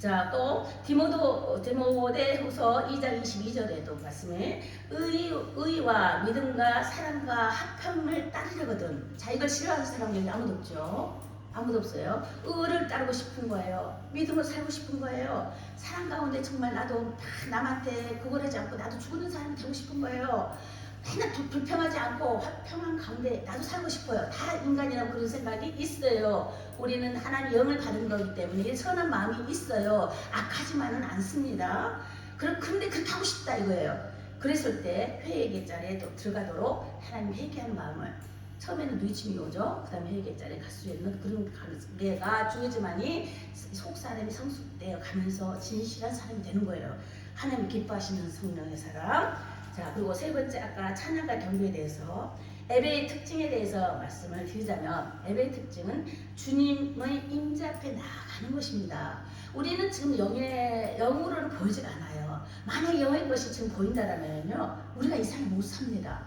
자, 또 디모데후서 2장 22절에도 말씀에 의와 믿음과 사랑과 합함을 따르려거든. 자, 이걸 싫어하는 사람은 여기 아무도 없죠. 아무도 없어요. 의를 따르고 싶은 거예요. 믿음을 살고 싶은 거예요. 사랑 가운데 정말 나도 남한테 그걸 하지 않고 나도 죽는 사람이 되고 싶은 거예요. 맨날 불평하지 않고 화평한 가운데 나도 살고 싶어요. 다 인간이라고 그런 생각이 있어요. 우리는 하나님의 영을 받은 거기 때문에 선한 마음이 있어요. 악하지만은 않습니다. 그런데 그렇게 하고 싶다 이거예요. 그랬을 때 회개자리에 또 들어가도록 하나님 회개하는 마음을, 처음에는 누이침이 오죠. 그 다음에 회개자리에 갈 수 있는 그런 관계가 중요하지만이 속 사람이 성숙되어 가면서 진실한 사람이 되는 거예요. 하나님 기뻐하시는 성령의 사람. 자, 그리고 세 번째, 아까 찬양과 경배에 대해서 예배의 특징에 대해서 말씀을 드리자면, 예배의 특징은 주님의 임재 앞에 나아가는 것입니다. 우리는 지금 영으로는 보이질 않아요. 만약 영의 것이 지금 보인다라면요, 우리가 이 삶을 못 삽니다.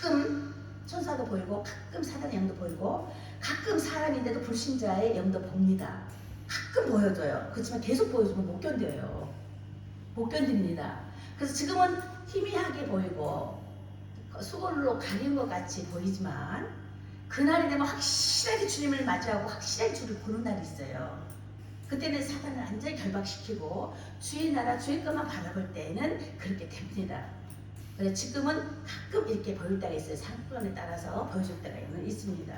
가끔 천사도 보이고, 가끔 사단의 영도 보이고, 가끔 사람인데도 불신자의 영도 봅니다. 가끔 보여줘요. 그렇지만 계속 보여주면 못 견뎌요. 못 견딥니다. 그래서 지금은 희미하게 보이고 수건으로 가린 것 같이 보이지만, 그날이 되면 확실하게 주님을 맞이하고 확실하게 주를 보는 날이 있어요. 그때는 사단을 완전히 결박시키고 주의 나라 주의 것만 바라볼 때에는 그렇게 됩니다. 그래서 지금은 가끔 이렇게 보일 때가 있어요. 상권에 따라서 보여줄 때가 있습니다.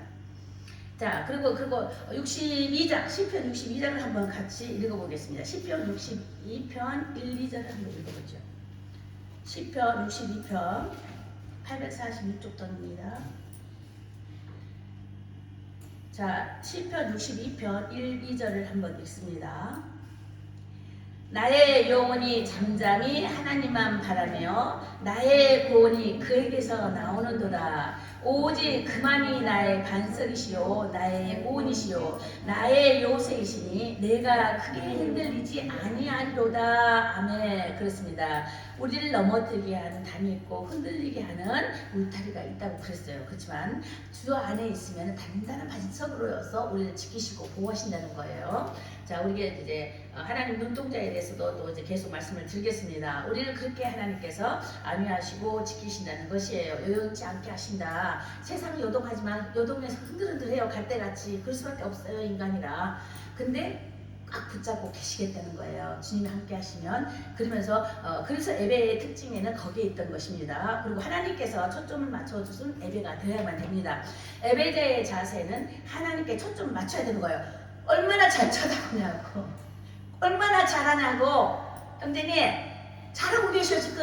자, 그리고 62장, 시편 62장을 한번 같이 읽어보겠습니다. 시편 62편 1, 2절을 한번 읽어보죠. 시편 62편 846쪽 던입니다. 자, 시편 62편 1, 2절을 한번 읽습니다. 나의 영혼이 잠잠히 하나님만 바라며 나의 구원이 그에게서 나오는도다. 오직 그만이 나의 반석이시요 나의 구원이시요 나의 요새이시니 내가 크게 흔들리지 아니하리로다. 아멘. 그렇습니다. 우리를 넘어뜨리게 하는 담이 있고 흔들리게 하는 울타리가 있다고 그랬어요. 그렇지만 주 안에 있으면 단단한 반석으로서 우리를 지키시고 보호하신다는 거예요. 자, 우리가 이제 하나님 눈동자에 대해서도 또 이제 계속 말씀을 드리겠습니다. 우리를 그렇게 하나님께서 안위하시고 지키신다는 것이에요. 요동치 않게 하신다. 세상은 요동하지만 요동해서 흔들흔들해요. 갈대같이. 그럴 수밖에 없어요, 인간이라. 근데 꽉 붙잡고 계시겠다는 거예요. 주님이 함께 하시면. 그러면서 그래서 예배의 특징에는 거기에 있던 것입니다. 그리고 하나님께서 초점을 맞춰주신 예배가 되어야만 됩니다. 예배자의 자세는 하나님께 초점을 맞춰야 되는 거예요. 얼마나 잘 쳐다보냐고, 얼마나 잘하냐고. 형제님 잘하고 계셔 지금.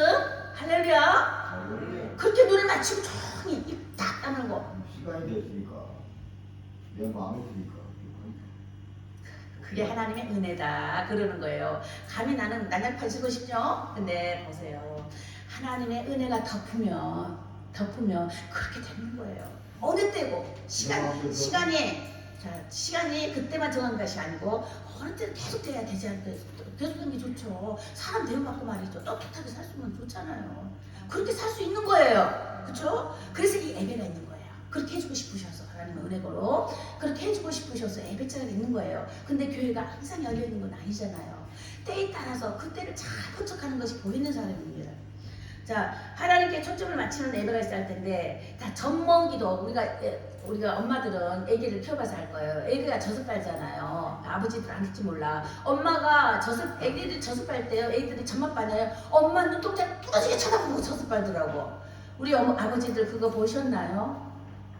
할렐루야. 그렇게 눈을 맞추고 조용히 입 딱 다물고. 시간이 됐으니까 내 마음에 드니까. 그게 하나님의 은혜다 그러는 거예요. 감히 나는 난장판 쓰고 싶죠? 근데 보세요. 하나님의 은혜가 덮으면 그렇게 되는 거예요. 어느 때고 시간이 그때만 정한 것이 아니고 어느 때는 계속 돼야 되지 않을까. 계속 되는 게 좋죠. 사람 대우받고 말이죠. 떳떳하게 살 수 있으면 좋잖아요. 그렇게 살 수 있는 거예요. 그렇죠? 그래서 이 예배가 있는 거예요. 그렇게 해주고 싶으셔서 하나님의 은혜로 그렇게 해주고 싶으셔서 예배자가 있는 거예요. 근데 교회가 항상 열려 있는 건 아니잖아요. 때에 따라서 그 때를 잘 포착하는 것이 보이는 사람입니다. 자, 하나님께 초점을 맞추는 예배가 있어야 할 텐데, 자, 젖먹이도 우리가 엄마들은 아기를 키워봐서 할 거예요. 아기가 젖을 빨잖아요. 아버지들 안 할지 몰라. 엄마가 아기들이 젖을 빨 때요. 아기들이 젖만 빨아요. 엄마 눈동자 뚫어지게 쳐다보고 젖을 빨더라고. 우리 아버지들 그거 보셨나요?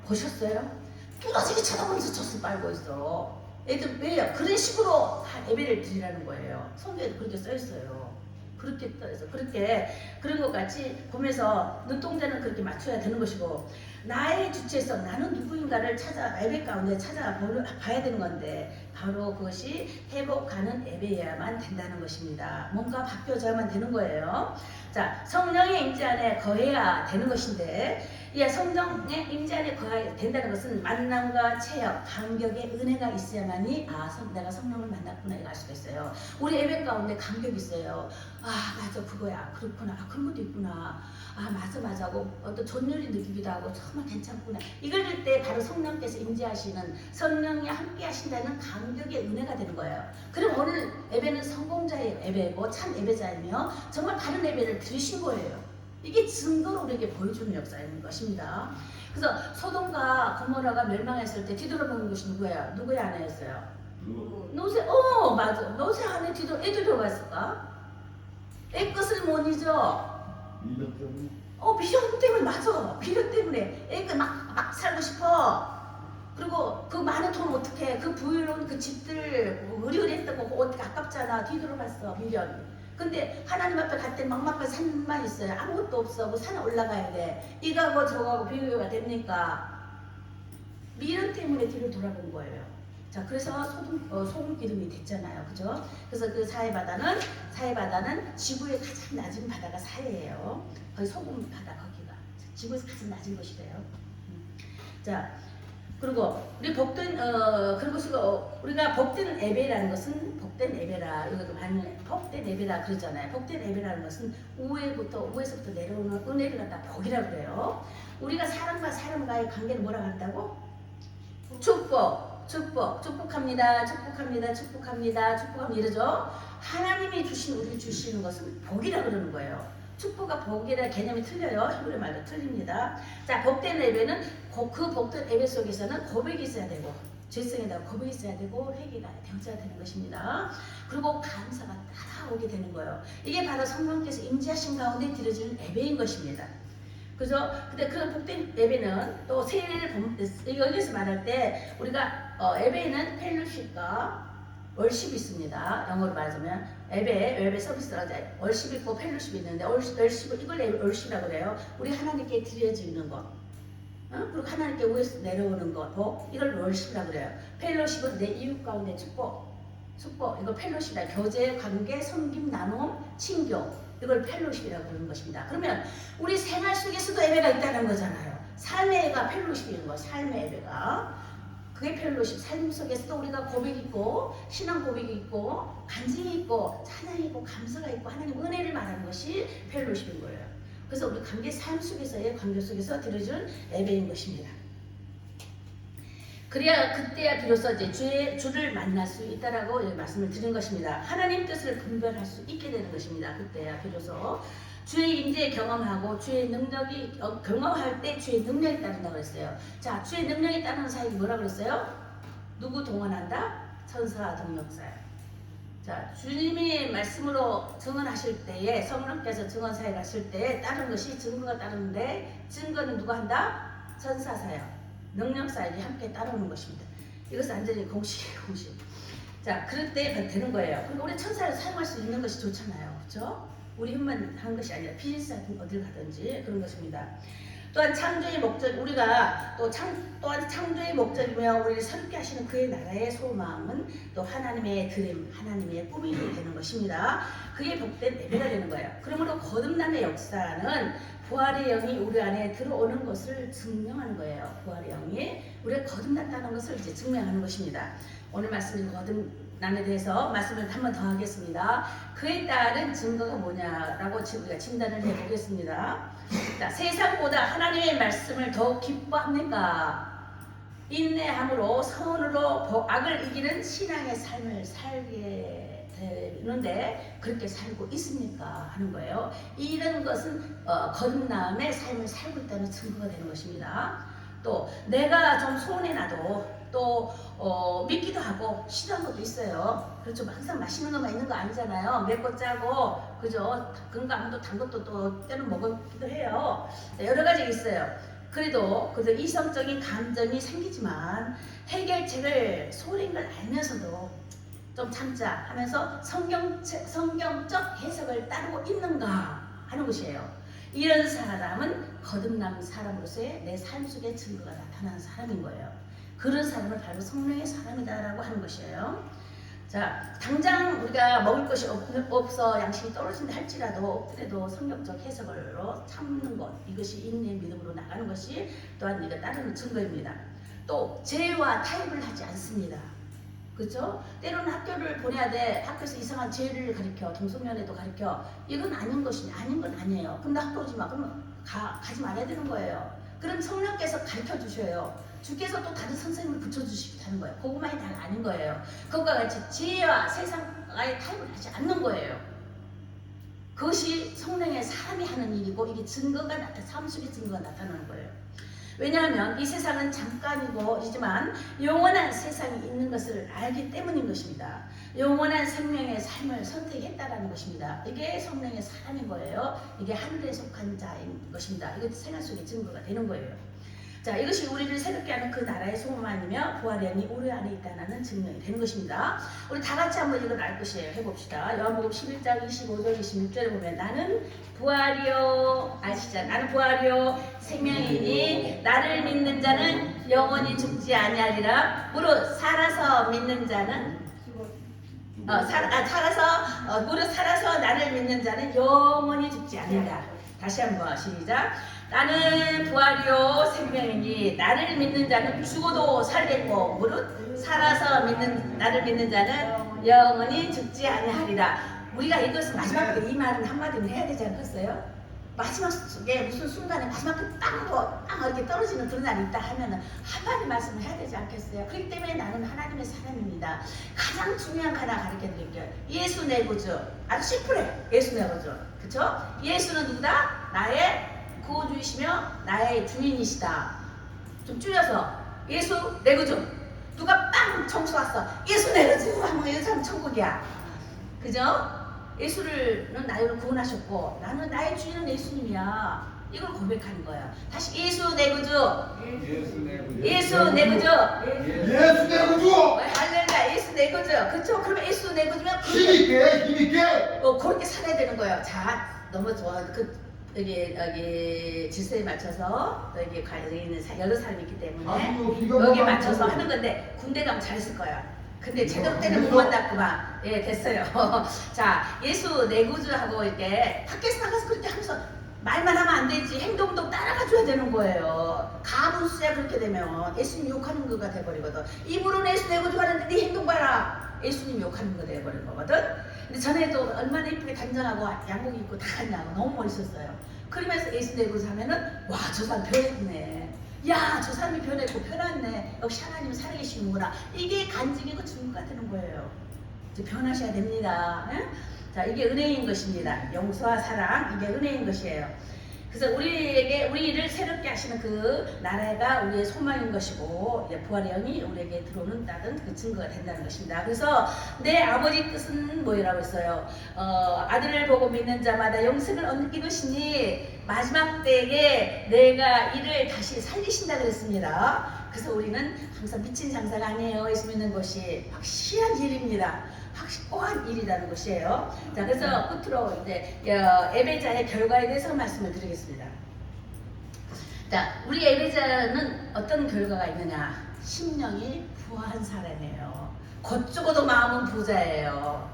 보셨어요? 뚫어지게 쳐다보면서 젖을 빨고 있어. 애들 왜요? 그런 식으로 예배를 드리라는 거예요. 성경에도 그렇게 써 있어요. 그렇게 떠서 그렇게 그런 것 같이 보면서 눈동자는 그렇게 맞춰야 되는 것이고, 나의 주체성, 나는 누구인가를 예배 가운데 찾아봐야 되는 건데, 바로 그것이 회복하는 예배여야만 된다는 것입니다. 뭔가 바뀌어져야만 되는 거예요. 자, 성령의 임재 안에 거해야 되는 것인데, 이 성령의 임재 안에 거해야 된다는 것은 만남과 체험, 감격의 은혜가 있어야만이 내가 성령을 만났구나 이거 알 수가 있어요. 우리 예배 가운데 감격이 있어요. 아, 맞아, 그거야. 그렇구나. 아, 그런 것도 있구나. 아, 맞아 하고 어떤 존열이 느끼기도 하고 정말 괜찮구나. 이걸 들 때 바로 성령께서 임재하시는, 성령이 함께 하신다는 감격의 은혜가 되는 거예요. 그럼 오늘 예배는 성공자의 예배고 참 예배자이며 정말 바른 예배를 드리신 거예요. 이게 증거로 우리에게 보여주는 역사인 것입니다. 그래서 소돔과 고모라가 멸망했을 때 뒤돌아보는 것이 누구예요? 누구의 아내였어요? 노세. 맞아. 노세 안에 애들 들어갔을까? 애 것을 못 잊어. 미련 때문에. 비전 때문에. 맞아. 비전 때문에 애가 막 살고 싶어. 그리고 그 많은 돈 어떻게, 그 부유로운 그 집들 의리의리했던 거 어떻게 아깝잖아. 뒤돌아봤어. 미련. 근데 하나님 앞에 갈 때 막막한 산만 있어요. 아무것도 없어. 그 산에 올라가야 돼. 이거하고 저거하고 비교가 됩니까? 미련 때문에 뒤로 돌아본 거예요. 자, 그래서 소금 기름이 됐잖아요. 그죠? 그래서 그 사해 바다는 지구의 가장 낮은 바다가 사해예요. 거기 소금 바다 거기가 지구에서 가장 낮은 곳이래요. 자, 그리고 우리 우리가 복된 예배라는 것은 복된 예배라, 복된 예배라 그러잖아요. 복된 예배라는 것은 우에서부터 내려오는 은혜를 갖다 복이라고 그래요. 우리가 사람과의 관계를 뭐라고 한다고? 축복합니다 이러죠. 하나님이 우리를 주시는 것은 복이라 그러는 거예요. 축복과 복이라 개념이 틀려요. 히브리 말로 틀립니다. 자, 복된 예배는 그 복된 예배 속에서는 고백이 있어야 되고, 죄성에다가 고백이 있어야 되고 회개가 되어져야 되는 것입니다. 그리고 감사가 따라오게 되는 거예요. 이게 바로 성령께서 임재하신 가운데 드려지는 예배인 것입니다. 그죠? 근데 그 복된 예배는 또 세례를 여기서 말할 때 우리가 예배에는 펠로십과 월십이 있습니다. 영어로 말하자면 예배 서비스라고 하죠. 월십이 있고 펠로십이 있는데 월십은 이걸 월십이라고 그래요. 우리 하나님께 드려지는 것. 그리고 하나님께 위에서 내려오는 것, 이걸 월십이라고 그래요. 펠로십은 내 이웃 가운데 축복, 이거 펠로십이라 교제, 관계, 섬김, 나눔, 친교, 이걸 펠로십이라고 부르는 것입니다. 그러면 우리 생활 속에서도 예배가 있다는 거잖아요. 삶의 예배가 펠로십인 거, 삶의 예배가. 그게 펠로십, 삶 속에서도 우리가 고백이 있고, 신앙 고백이 있고, 간증이 있고, 찬양이 있고, 감사가 있고, 하나님 은혜를 말하는 것이 펠로십인 거예요. 그래서 우리 관계 삶 속에서의 관계 속에서 드려준 예배인 것입니다. 그래야 그때야 비로소 이제 주를 만날 수 있다라고 말씀을 드린 것입니다. 하나님 뜻을 분별할 수 있게 되는 것입니다. 그때야 비로소 주의 임재 경험하고 주의 능력이 경험할 때 주의 능력이 따른다고 그랬어요. 자, 주의 능력이 따르는 사역이 뭐라고 그랬어요? 누구 동원한다? 천사 동력사역. 자, 주님이 말씀으로 증언하실 때에 성령께서 증언 사역 하실 때에 따른 것이 증거가 따르는데 증거는 누가 한다? 천사 사역, 능력 사역이 함께 따르는 것입니다. 이것은 완전히 공식이에요, 공식. 자, 그럴 때 되는 거예요. 그러니까 우리 천사를 사용할 수 있는 것이 좋잖아요, 그렇죠? 우리 힘만 하는 것이 아니라 비즈니스 어딜 가든지 그런 것입니다. 또한 창조의 목적, 우리가 또한 창조의 목적이며 우리를 새롭게 하시는 그의 나라의 소망은 또 하나님의 드림, 하나님의 꿈이 되는 것입니다. 그게 복된 예배가 되는 거예요. 그러므로 거듭남의 역사는 부활의 영이 우리 안에 들어오는 것을 증명하는 거예요. 부활의 영이 우리가 거듭났다는 것을 이제 증명하는 것입니다. 오늘 말씀인 거듭남에 대해서 말씀을 한 번 더 하겠습니다. 그에 따른 증거가 뭐냐라고 우리가 진단을 해보겠습니다. 자, 세상보다 하나님의 말씀을 더욱 기뻐합니까? 인내함으로 선으로 악을 이기는 신앙의 삶을 살게 되는데 그렇게 살고 있습니까? 하는 거예요. 이런 것은 거듭남의 삶을 살고 있다는 증거가 되는 것입니다. 또 내가 좀 소원해놔도 또 믿기도 하고 싫어하는 것도 있어요. 그렇죠. 항상 맛있는 것만 있는 거 아니잖아요. 맵고 짜고 그죠. 건강도 단 것도 또 때로 먹기도 해요. 여러 가지 있어요. 그래도 이성적인 감정이 생기지만 해결책을 소홀인 걸 알면서도 좀 참자 하면서 성경적 해석을 따르고 있는가 하는 것이에요. 이런 사람은 거듭난 사람으로서의 내 삶 속의 증거가 나타나는 사람인 거예요. 그런 사람을 바로 성령의 사람이다라고 하는 것이에요. 자, 당장 우리가 먹을 것이 없어 양심이 떨어진다 할지라도 그래도 성경적 해석으로 참는 것, 이것이 인내의 믿음으로 나가는 것이 또한 우리가 따르는 증거입니다. 또 죄와 타협을 하지 않습니다. 그렇죠? 때로는 학교를 보내야 돼. 학교에서 이상한 죄를 가르쳐, 동성연애도 가르쳐. 이건 아닌 건 아니에요. 그럼 나 학교 오지 마. 그러면 가지 말아야 되는 거예요. 그럼 성령께서 가르쳐 주셔요. 주께서 또 다른 선생님을 붙여주시기도 하는 거예요. 그것만이 다 아닌 거예요. 그것과 같이 지혜와 세상과의 타협을 하지 않는 거예요. 그것이 성령의 사람이 하는 일이고 이게 삶 속의 증거가 나타나는 거예요. 왜냐하면 이 세상은 잠깐이지만 영원한 세상이 있는 것을 알기 때문인 것입니다. 영원한 생명의 삶을 선택했다라는 것입니다. 이게 성령의 사람인 거예요. 이게 하늘에 속한 자인 것입니다. 이것이 생활 속의 증거가 되는 거예요. 자, 이것이 우리를 새롭게 하는 그 나라의 소망이며 부활의 영이 우리 안에 있다는 증명이 되는 것입니다. 우리 다 같이 한번 이걸 알 것이에요. 해봅시다. 요한복음 11장 25절 26절에 보면 나는 부활이요, 아시죠? 나는 부활이요 생명이니 나를 믿는 자는 영원히 죽지 아니하리라. 무릇 살아서 믿는 자는 무릇 살아서 나를 믿는 자는 영원히 죽지 않는다. 다시 한번 시작. 나는 부활이요 생명이니 나를 믿는 자는 죽어도 살겠고 무릇 살아서 나를 믿는 자는 영원히 죽지 아니하리라. 우리가 이것을 마지막 이 말은 한마디는 해야 되지 않겠어요? 마지막에 무슨 순간에 마지막 땅 이렇게 떨어지는 그런 날이 있다 하면은 한마디 말씀을 해야 되지 않겠어요? 그렇기 때문에 나는 하나님의 사람입니다. 가장 중요한 거 하나 가르쳐 드릴게요. 예수 내 구주. 아주 심플해. 예수 내 구주. 그쵸? 예수는 누구다? 나의 구주이시며 나의 주인이시다. 좀 줄여서 예수 내 구주. 누가 빵 청수 왔어. 예수 내려주고 하면 이 사람 천국이야. 그죠? 예수는 나를 구원하셨고 나는 나의 주인은 예수님이야. 이걸 고백하는 거예요. 다시 예수 내 구주. 예수 내 구주. 예수 내 구주. 예수 내 구주. 할렐루야. 예수 내 구주. 그렇죠? 그러면 예수 내 구주면 힘있게 힘있게. 그렇게 살아야 되는 거예요. 자, 너무 좋아. 여기 질서에 맞춰서 여기 있는 여러 사람이 있기 때문에 여기에 맞춰서 하는 건데 군대 가면 잘했을 거야. 근데 제대로 때는 못 만났구만. 예, 됐어요. 자, 예수 내 구주하고 이렇게 밖에서 나가서 그렇게 하면서 말만 하면 안 되지. 행동도 따라가 줘야 되는 거예요. 가분수야 그렇게 되면 예수님 욕하는 거가 돼버리거든. 입으로는 예수 내 구주 하는데 네 행동 봐라. 예수님 욕하는 거 돼버린 거거든. 근데 전에도 얼마나 이쁘게 단정하고 양복 입고 다 갔냐고 너무 멋있었어요. 그러면서 예수 내 구주 하면은 와, 저 사람 변했네. 야, 저 사람이 변했고 변했네. 역시 하나님은 살아계시는구나. 이게 간증이고 증거가 되는 거예요. 이제 변하셔야 됩니다. 예? 자, 이게 은혜인 것입니다. 용서와 사랑, 이게 은혜인 것이에요. 그래서 우리를 새롭게 하시는 그 나라가 우리의 소망인 것이고, 부활의 영이 우리에게 들어오는다는 그 증거가 된다는 것입니다. 그래서 내 아버지 뜻은 뭐라고 했어요? 아들을 보고 믿는 자마다 영생을 얻는 것이니 마지막 때에 내가 이를 다시 살리신다 그랬습니다. 그래서 우리는 항상 미친 장사가 아니에요. 예수 믿는 것이 확실한 일입니다. 확실한 일이라는 것이에요. 자, 그래서 끝으로 이제 예배자의 결과에 대해서 말씀을 드리겠습니다. 자, 우리 예배자는 어떤 결과가 있느냐? 심령이 부한 사람이에요. 겉죽어도 마음은 부자예요.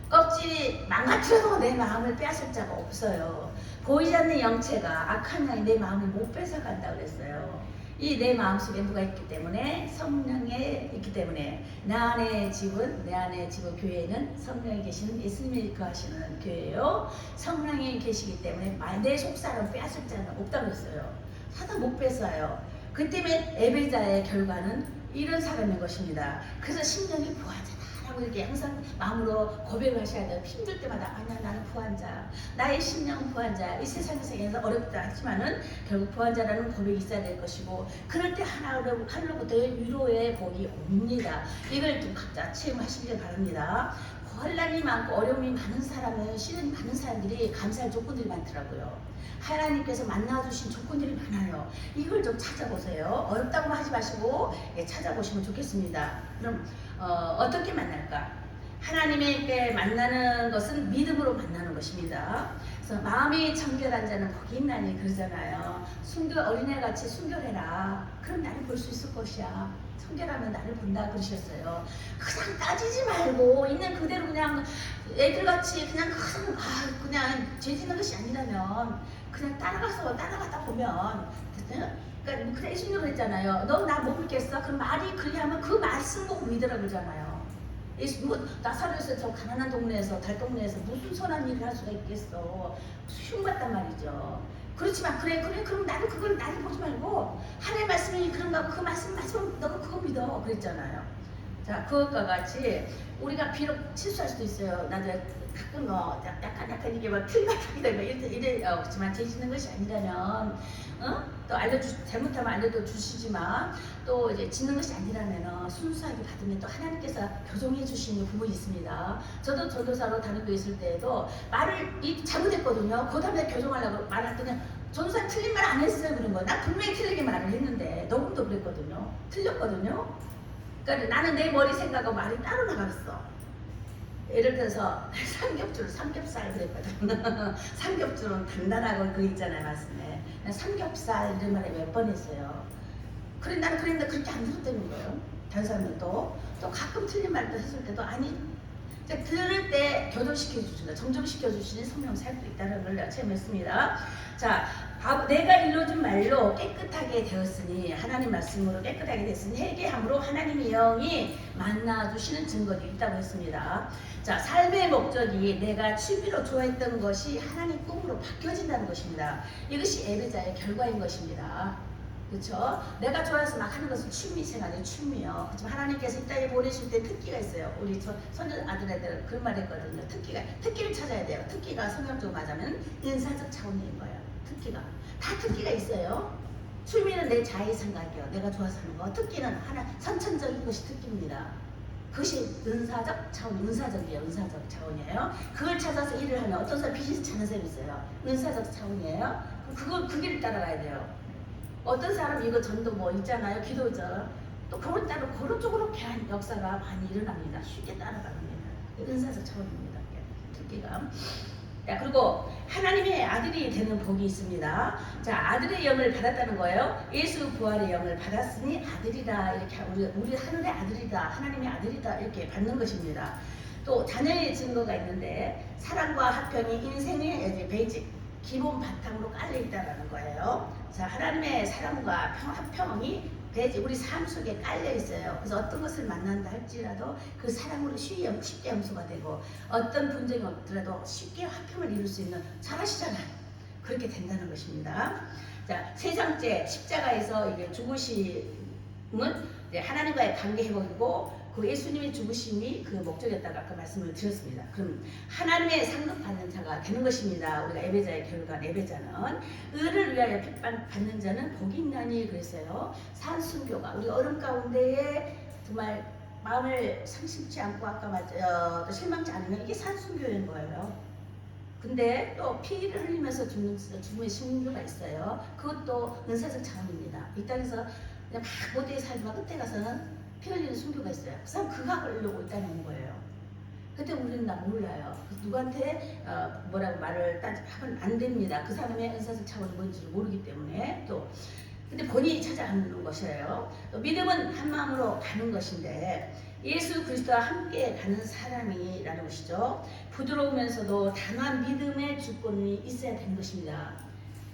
껍질이 망가뜨려도 내 마음을 빼앗을 자가 없어요. 보이지 않는 영체가 악한 영이 내 마음을 못 뺏어간다 그랬어요. 이 내 마음속에 누가 있기 때문에 성령에 있기 때문에 내 안에 집은 교회는 성령이 계시는 예수님이 거하시는 교회예요. 성령이 계시기 때문에 내 속사람 빼앗을 자는 없다고 했어요. 사다 못 뺏어요. 그 때문에 예배자의 결과는 이런 사람인 것입니다. 그래서 심령이 부하잖아 라고 이렇게 항상 마음으로 고백을 하셔야 돼요. 힘들 때마다 아니야, 나는 부한자, 나의 심령은 부한자. 이 세상에서 어렵다 하지만은 결국 부한자라는 고백이 있어야 될 것이고, 그럴 때 하늘로부터의 위로의 복이 옵니다. 이걸 좀 각자 체험하시길 바랍니다. 혼란이 많고 어려움이 많은 사람은 시련이 많은 사람들이 감사할 조건들이 많더라고요. 하나님께서 만나주신 조건들이 많아요. 이걸 좀 찾아보세요. 어렵다고 하지 마시고 찾아보시면 좋겠습니다. 그럼 어떻게 만날까? 하나님께 만나는 것은 믿음으로 만나는 것입니다. 그래서 마음이 청결한 자는 복이 있나니 그러잖아요. 어린애같이 순결해라. 그럼 나를 볼 수 있을 것이야. 청결하면 나를 본다 그러셨어요. 그냥 따지지 말고 있는 그대로 그냥 애들같이 그냥 죄 짓는 것이 아니라면 그냥 따라가다 보면 그러니까 그냥 예수님도 그랬잖아요. 너 나 못 믿겠어? 그럼 말이 그리하면 그 말씀 보고 믿으라 그러잖아요. 나사로에서 저 가난한 동네에서 달동네에서 무슨 선한 일을 할 수가 있겠어. 흉봤단 말이죠. 그렇지만 그럼 나를 보지 말고 하나님의 말씀이 그런가 하고 그 말씀 너가 그거 믿어 그랬잖아요. 자, 그것과 같이 우리가 비록 실수할 수도 있어요. 나도 가끔 약간 이게 막 틀리다 그렇지만 죄 짓는 것이 아니라면 또 잘못하면 알려도 주시지만 또 이제 짓는 것이 아니라면 순수하게 받으면 또 하나님께서 교정해 주시는 부분이 있습니다. 저도 전도사로 다른 데 있을 때에도 말을 잘못했거든요. 그 다음에 교정하려고 말했더니 전도사 틀린 말 안 했어요. 그런 거예요. 나 분명히 틀리게 말을 했는데 녹음도 그랬거든요. 틀렸거든요. 그러니까 나는 내 머리 생각하고 말이 따로 나갔어. 예를 들어서 삼겹살 그랬거든. 삼겹줄은 단단하고 그 있잖아요 말씀에. 삼겹살 이런 말을 몇 번 했어요. 그래 나는 그랬는데 그렇게 안 들었다는 거예요. 다른 사람들도 또 가끔 틀린 말도 했을 때도 아니 들을 때 교정시켜 주신다, 정정시켜 주시는 성령 살고 있다는 걸 체험했습니다. 자, 내가 일러준 말로 깨끗하게 되었으니 하나님 말씀으로 깨끗하게 됐으니 회개함으로 하나님의 영이 만나주시는 증거도 있다고 했습니다. 자, 삶의 목적이 내가 취미로 좋아했던 것이 하나님 꿈으로 바뀌어진다는 것입니다. 이것이 예배자의 결과인 것입니다. 그렇죠? 내가 좋아해서 막 하는 것은 취미생활이에요. 취미요. 그렇지만 하나님께서 이 땅에 보내실 때 특기가 있어요. 우리 선녀 아들애들 그런 말 했거든요. 특기를 찾아야 돼요. 특기가 성경적으로 말하면 인사적 차원인 거예요. 특기가 다 특기가 있어요. 취미는 내 자의 생각이요. 내가 좋아서 하는 거. 특기는 하나 선천적인 것이 특기입니다. 그것이 은사적 차원, 은사적이에요. 은사적 차원이에요. 그걸 찾아서 일을 하면 어떤 사람 비즈니스 찾는 사람이 있어요. 은사적 차원이에요. 그 길을 따라가야 돼요. 어떤 사람 이거 전도 뭐 있잖아요. 기도죠. 또 그걸 따라 그런 쪽으로 개한 역사가 많이 일어납니다. 쉽게 따라갑니다. 은사적 차원입니다. 특기가. 자, 그리고 하나님의 아들이 되는 복이 있습니다. 자, 아들의 영을 받았다는 거예요. 예수 부활의 영을 받았으니 아들이다. 이렇게 우리 하늘의 아들이다. 하나님의 아들이다. 이렇게 받는 것입니다. 또 자녀의 증거가 있는데 사랑과 화평이 인생의 베이직 기본 바탕으로 깔려 있다는 거예요. 자, 하나님의 사랑과 화평이 우리 삶 속에 깔려 있어요. 그래서 어떤 것을 만난다 할지라도 그 사랑으로 쉽게 용서가 되고 어떤 분쟁이 없더라도 쉽게 화평을 이룰 수 있는 잘하시잖아요. 그렇게 된다는 것입니다. 자, 세상째 십자가에서 이게 죽으심은 하나님과의 관계 회복이고 그 예수님의 죽으심이 그 목적이었다고 아까 말씀을 드렸습니다. 그럼 하나님의 상급받는 자가 되는 것입니다. 우리가 예배자의 결과 예배자는 의를 위하여 핍박받는 자는 복이 있나니 그랬어요. 산순교가 우리 얼음 가운데에 정말 마음을 상심치 않고 아까 실망치 않으면 이게 산순교인 거예요. 근데 또 피를 흘리면서 죽음의 순교가 있어요. 그것도 은사적 차원입니다. 이 땅에서 그냥 막 모두의 살다가 끝에 가서는 피 흘리는 순교가 있어요. 그 사람 그가 하려고 있다는 거예요. 근데 우리는 나 몰라요. 누구한테 뭐라고 말을 하면 안 됩니다. 그 사람의 은사적 차원이 뭔지를 모르기 때문에 또 근데 본인이 찾아가는 것이에요. 또 믿음은 한 마음으로 가는 것인데 예수 그리스도와 함께 가는 사람이라는 것이죠. 부드러우면서도 단호한 믿음의 주권이 있어야 되는 것입니다.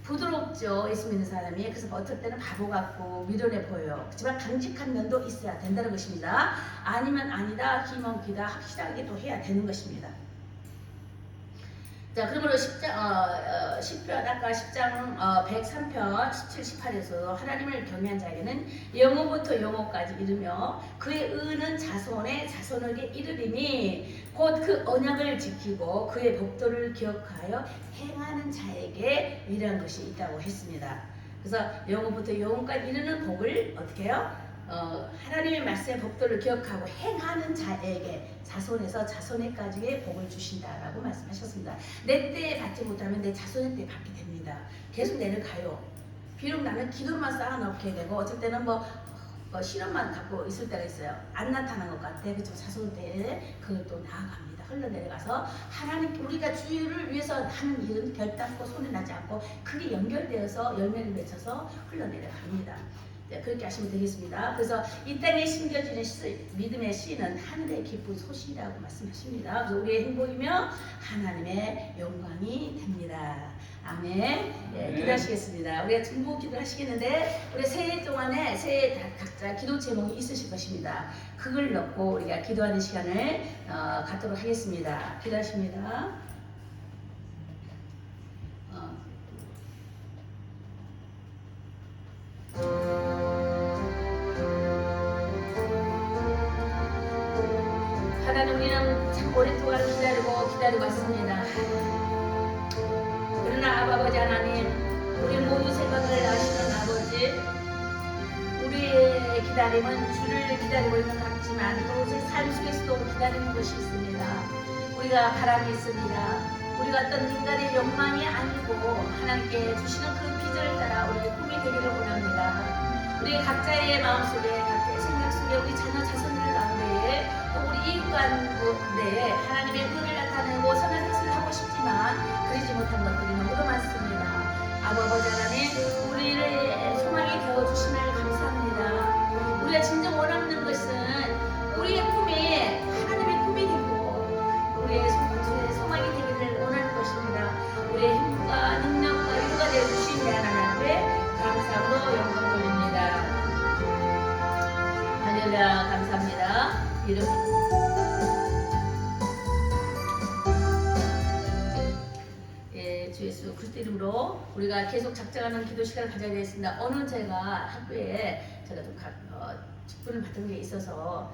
부드럽죠. 예수 믿는 사람이. 그래서 어떨 때는 바보 같고 미련해 보여요. 그렇지만 강직한 면도 있어야 된다는 것입니다. 아니면 아니다, 기면 기다, 확실하게 또 해야 되는 것입니다. 자, 그러므로 10편, 아까 10장 103편 17, 18에서 하나님을 경외한 자에게는 영혼부터 영혼까지 이르며 그의 의는 자손의 자손에게 이르리니 곧 그 언약을 지키고 그의 법도를 기억하여 행하는 자에게 이러한 것이 있다고 했습니다. 그래서 영혼부터 영혼까지 이르는 복을 어떻게 해요? 하나님의 말씀의 법도를 기억하고 행하는 자에게 자손에서 자손에까지의 복을 주신다라고 말씀하셨습니다. 내 때에 받지 못하면 내 자손의 때에 받게 됩니다. 계속 내려가요. 비록 나는 기도만 쌓아놓게 되고 어쩔 때는 실험만 갖고 있을 때가 있어요. 안 나타난 것 같아. 그렇죠. 자손 때에 그걸 또 나아갑니다. 흘러내려가서 하나님 우리가 주를 위해서 하는 일은 결단코 손에 나지 않고 그게 연결되어서 열매를 맺혀서 흘러내려갑니다. 네, 그렇게 하시면 되겠습니다. 그래서 이 땅에 심겨지는 믿음의 씨는 하늘의 기쁜 소식이라고 말씀하십니다. 그래서 우리의 행복이며 하나님의 영광이 됩니다. 아멘. 네, 기도하시겠습니다. 우리가 중보 기도를 하시겠는데 우리 새해 동안에 새해 각자 기도 제목이 있으실 것입니다. 그걸 넣고 우리가 기도하는 시간을 갖도록 하겠습니다. 기도하십니다. 하나님 우리는 참 오랫동안 기다리고 왔습니다. 그러나 아버지 하나님 우리 모두 생각을 아시는 아버지 우리의 기다림은 주를 기다리고 있는 것 같지만 또 제 삶 속에서도 기다리는 것이 있습니다. 우리가 바람이 있습니다. 우리가 어떤 인간의 욕망이 아니고 하나님께 주시는 그 비전을 따라 우리의 꿈이 되기를 원합니다. 우리 각자의 마음속에 각자의 생각 속에 우리 자녀 자손들 가운데에 또 우리 이웃간에 하나님의 은혜를 나타내고 선한 뜻을 하고 싶지만 그러지 못한 것들이 너무도 많습니다. 아버지 하나님 우리의 소망이 되어주심을 감사합니다. 우리가 진정 원하는 것은 우리의 꿈이 하나님의 꿈이 되고 우리의 소망이 되기를 원하는 것입니다. 우리의 힘과 능력과 인도가 되어주신 하나님께 감사로 영광 돌립니다. 할렐루야 감사합니다. 이름 주 예수 그리스도 이름으로 우리가 계속 작정하는 기도 시간을 가져야 되겠습니다. 오늘 제가 학교에 제가 좀 직분을 받은 게 있어서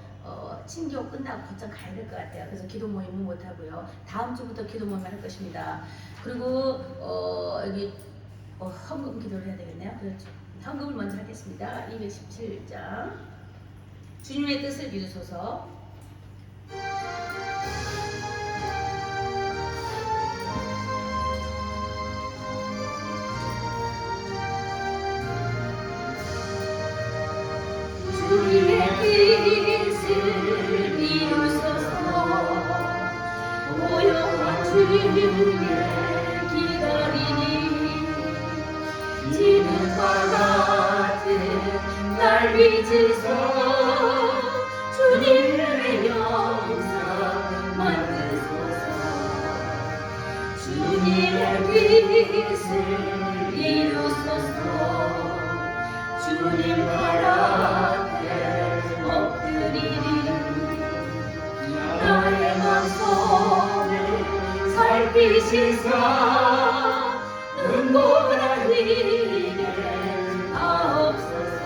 친교 끝나고 곧장 가야 될 것 같아요. 그래서 기도 모임은 못 하고요. 다음 주부터 기도 모임을 할 것입니다. 그리고 여기 헌금 기도를 해야 되겠네요. 그렇죠. 헌금을 먼저 하겠습니다. 217장. 주님의 뜻을 이루소서. 주님의 뜻을 이루소서. 고요한 주님을 기다리니 지금과 같은 날 빚으소. 주님의 영상 만드소서. 주님의 뜻을 이루소서. 주님 발 앞에 엎드리니 나의 마음을 살피시사 눈보라히게 하옵소서.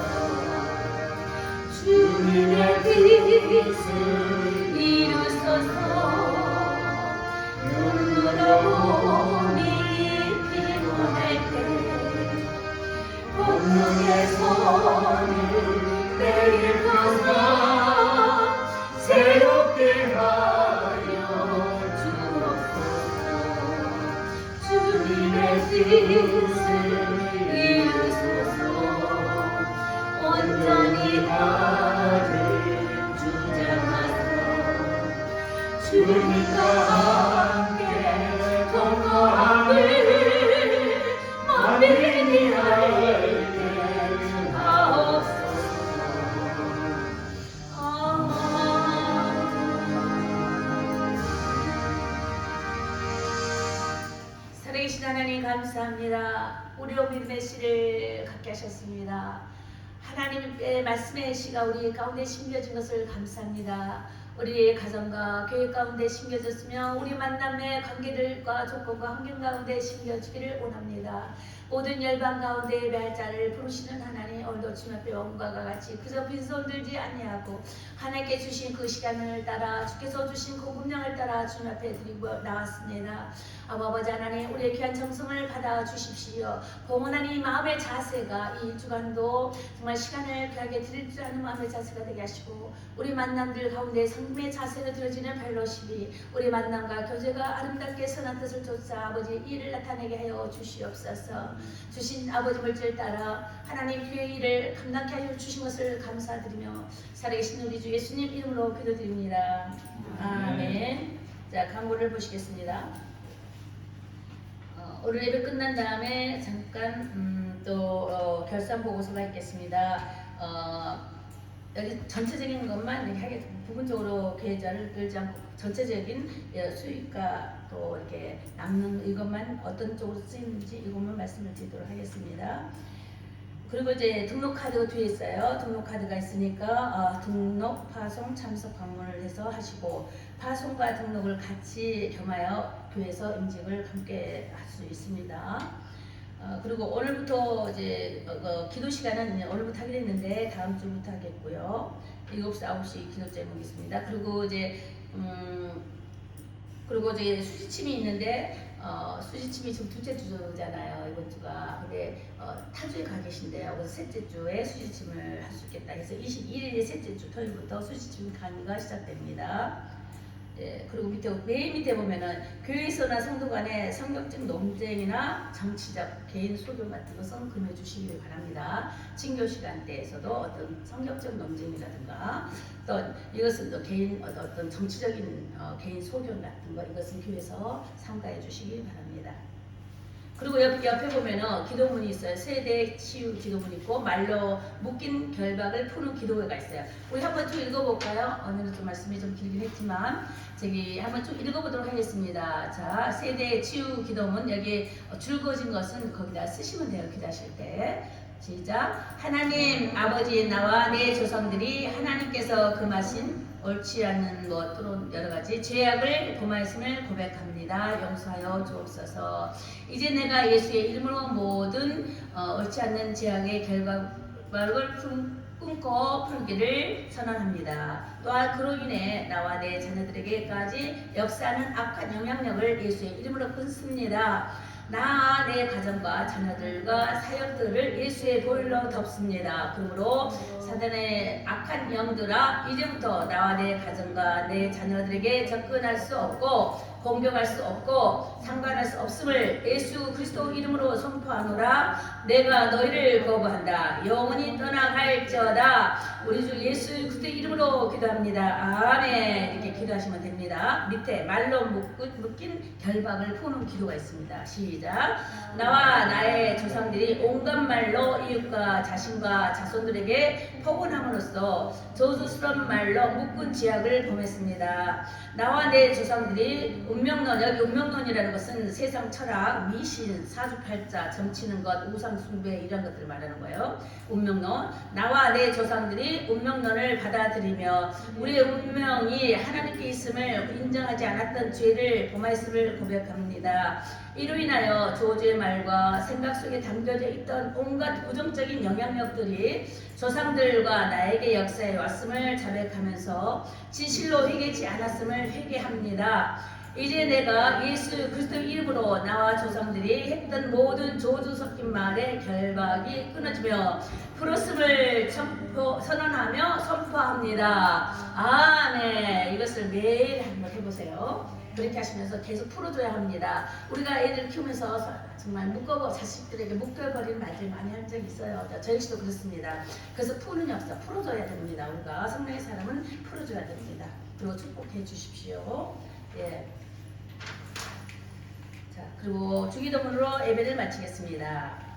주님의 뜻을 이루소서. 눈으로 몸이 피곤할 때 본능의 손을 내밀어서 새롭게 하여 주옵소서. 주님의 뜻을 이루소서. 온전히 나를 주장하소. 주님과 함께 동거함을 만민이 알게 하옵소서. 살아계신 하나님 감사합니다. 우리로 믿음의 씨를 갖게 하셨습니다. 하나님의 말씀의 씨가 우리 가운데 심겨진 것을 감사합니다. 우리의 가정과 교회 가운데 심겨졌으며 우리 만남의 관계들과 조건과 환경 가운데 심겨지기를 원합니다. 모든 열방 가운데 예배할 자를 부르시는 하나님, 오늘도 주님 앞에 온과 같이 그저 빈손 들지 아니하고 하나님께 주신 그 시간을 따라 주께서 주신 그 분량을 따라 주님 앞에 드리고 나왔습니다. 아버지 하나님, 우리의 귀한 정성을 받아 주십시오. 공헌한 이 마음의 자세가 이 주간도 정말 시간을 귀하게 드릴 줄 아는 마음의 자세가 되게 하시고, 우리 만남들 가운데 성금의 자세가 들어지는 펠로십이 우리 만남과 교제가 아름답게 선한 뜻을 쫓아 아버지 일을 나타내게 하여 주시옵소서. 주신 아버지 물질 따라 하나님 교회 일을 감당케 하여 주신 것을 감사드리며 살아계신 우리 주 예수님 이름으로 기도드립니다. 아멘. 자, 광고를 보시겠습니다. 오늘 예배 끝난 다음에 잠깐 또 결산 보고서가 있겠습니다. 여기 전체적인 것만 이렇게 하게 부분적으로 계좌를 끌지 않고 전체적인 수익과 또 이렇게 남는 이것만 어떤 쪽으로 쓰이는지 이것만 말씀을 드리도록 하겠습니다. 그리고 이제 등록 카드가 뒤에 있어요. 등록 카드가 있으니까 등록, 파송, 참석 방문을 해서 하시고, 파송과 등록을 같이 겸하여 교회에서 임직을 함께 할 수 있습니다. 그리고 오늘부터 이제 기도 시간은 오늘부터 하기로 했는데 다음 주부터 하겠고요. 7시, 9시 기도 제목이 있습니다. 그리고 이제 수지침이 있는데 수지침이 지금 둘째 주잖아요, 이번 주가. 근데 타주에 가 계신데요. 그래서 셋째 주에 수지침을 할 수 있겠다. 그래서 21일에 셋째 주 토요일부터 수지침 강의가 시작됩니다. 예, 그리고 맨 밑에 보면은 교회에서나 성도 간의 성격적 논쟁이나 정치적 개인 소견 같은 것은 금해 주시기 바랍니다. 친교 시간대에서도 어떤 성격적 논쟁이라든가 또 이것은 또 개인 어떤 정치적인 개인 소견 같은 거, 이것은 교회에서 삼가해 주시기 바랍니다. 그리고 옆에 보면은 기도문이 있어요. 세대 치유 기도문 있고 말로 묶인 결박을 푸는 기도회가 있어요. 우리 한번 쭉 읽어볼까요? 오늘은 좀 말씀이 좀 길긴 했지만 한번 쭉 읽어보도록 하겠습니다. 자, 세대 치유 기도문, 여기 줄 그어진 것은 거기다 쓰시면 돼요. 기도하실 때. 시작. 하나님 아버지, 나와 내 조상들이 하나님께서 금하신 옳지 않는 것 또는 여러 가지 죄악을 범하였음을 고백합니다. 용서하여 주옵소서. 이제 내가 예수의 이름으로 모든 옳지 않는 죄악의 결과를 끊고 풀기를 선언합니다. 또한 그로 인해 나와 내 자녀들에게까지 역사하는 악한 영향력을 예수의 이름으로 끊습니다. 나 내 가정과 자녀들과 사역들을 예수의 보혈로 덮습니다. 그러므로 사단의 악한 영들아 이제부터 나와 내 가정과 내 자녀들에게 접근할 수 없고 공격할 수 없고 상관할 수 없음을 예수 그리스도 이름으로 선포하노라. 내가 너희를 거부한다. 영원히 떠나갈지어다. 우리 주 예수 그리스도 이름으로 기도합니다. 아멘. 이렇게 기도하시면 됩니다. 밑에 말로 묶인 결박을 푸는 기도가 있습니다. 시작. 나와 나의 조상들이 온갖 말로 이웃과 자신과 자손들에게 포근함으로써 저주스러운 말로 묶은 지약을 범했습니다. 나와 내 조상들이 운명론, 여기 운명론이라는 것은 세상 철학, 미신, 사주팔자, 점치는 것, 우상숭배 이런 것들을 말하는 거예요. 운명론. 나와 내 조상들이 운명론을 받아들이며 우리의 운명이 하나님께 있음을 인정하지 않았던 죄를 범하였음을 고백합니다. 이로 인하여 저주의 말과 생각 속에 담겨져 있던 온갖 부정적인 영향력들이 조상들과 나에게 역사해 왔음을 자백하면서 진실로 회개치 않았음을 회개합니다. 이제 내가 예수 그리스도 이름으로 나와 조상들이 했던 모든 저주 섞인 말의 결박이 끊어지며 풀었음을 선언하며 선포합니다. 아멘. 이것을 매일 한번 해보세요. 그렇게 하시면서 계속 풀어줘야 합니다. 우리가 애들 키우면서 정말 자식들에게 묶여버리는 말들 많이 한 적이 있어요. 저희 씨도 그렇습니다. 그래서 푸는 역사 풀어줘야 됩니다. 우리가 성령의 사람은 풀어줘야 됩니다. 그리고 축복해 주십시오. 예. 자, 그리고 주기도문으로 예배를 마치겠습니다.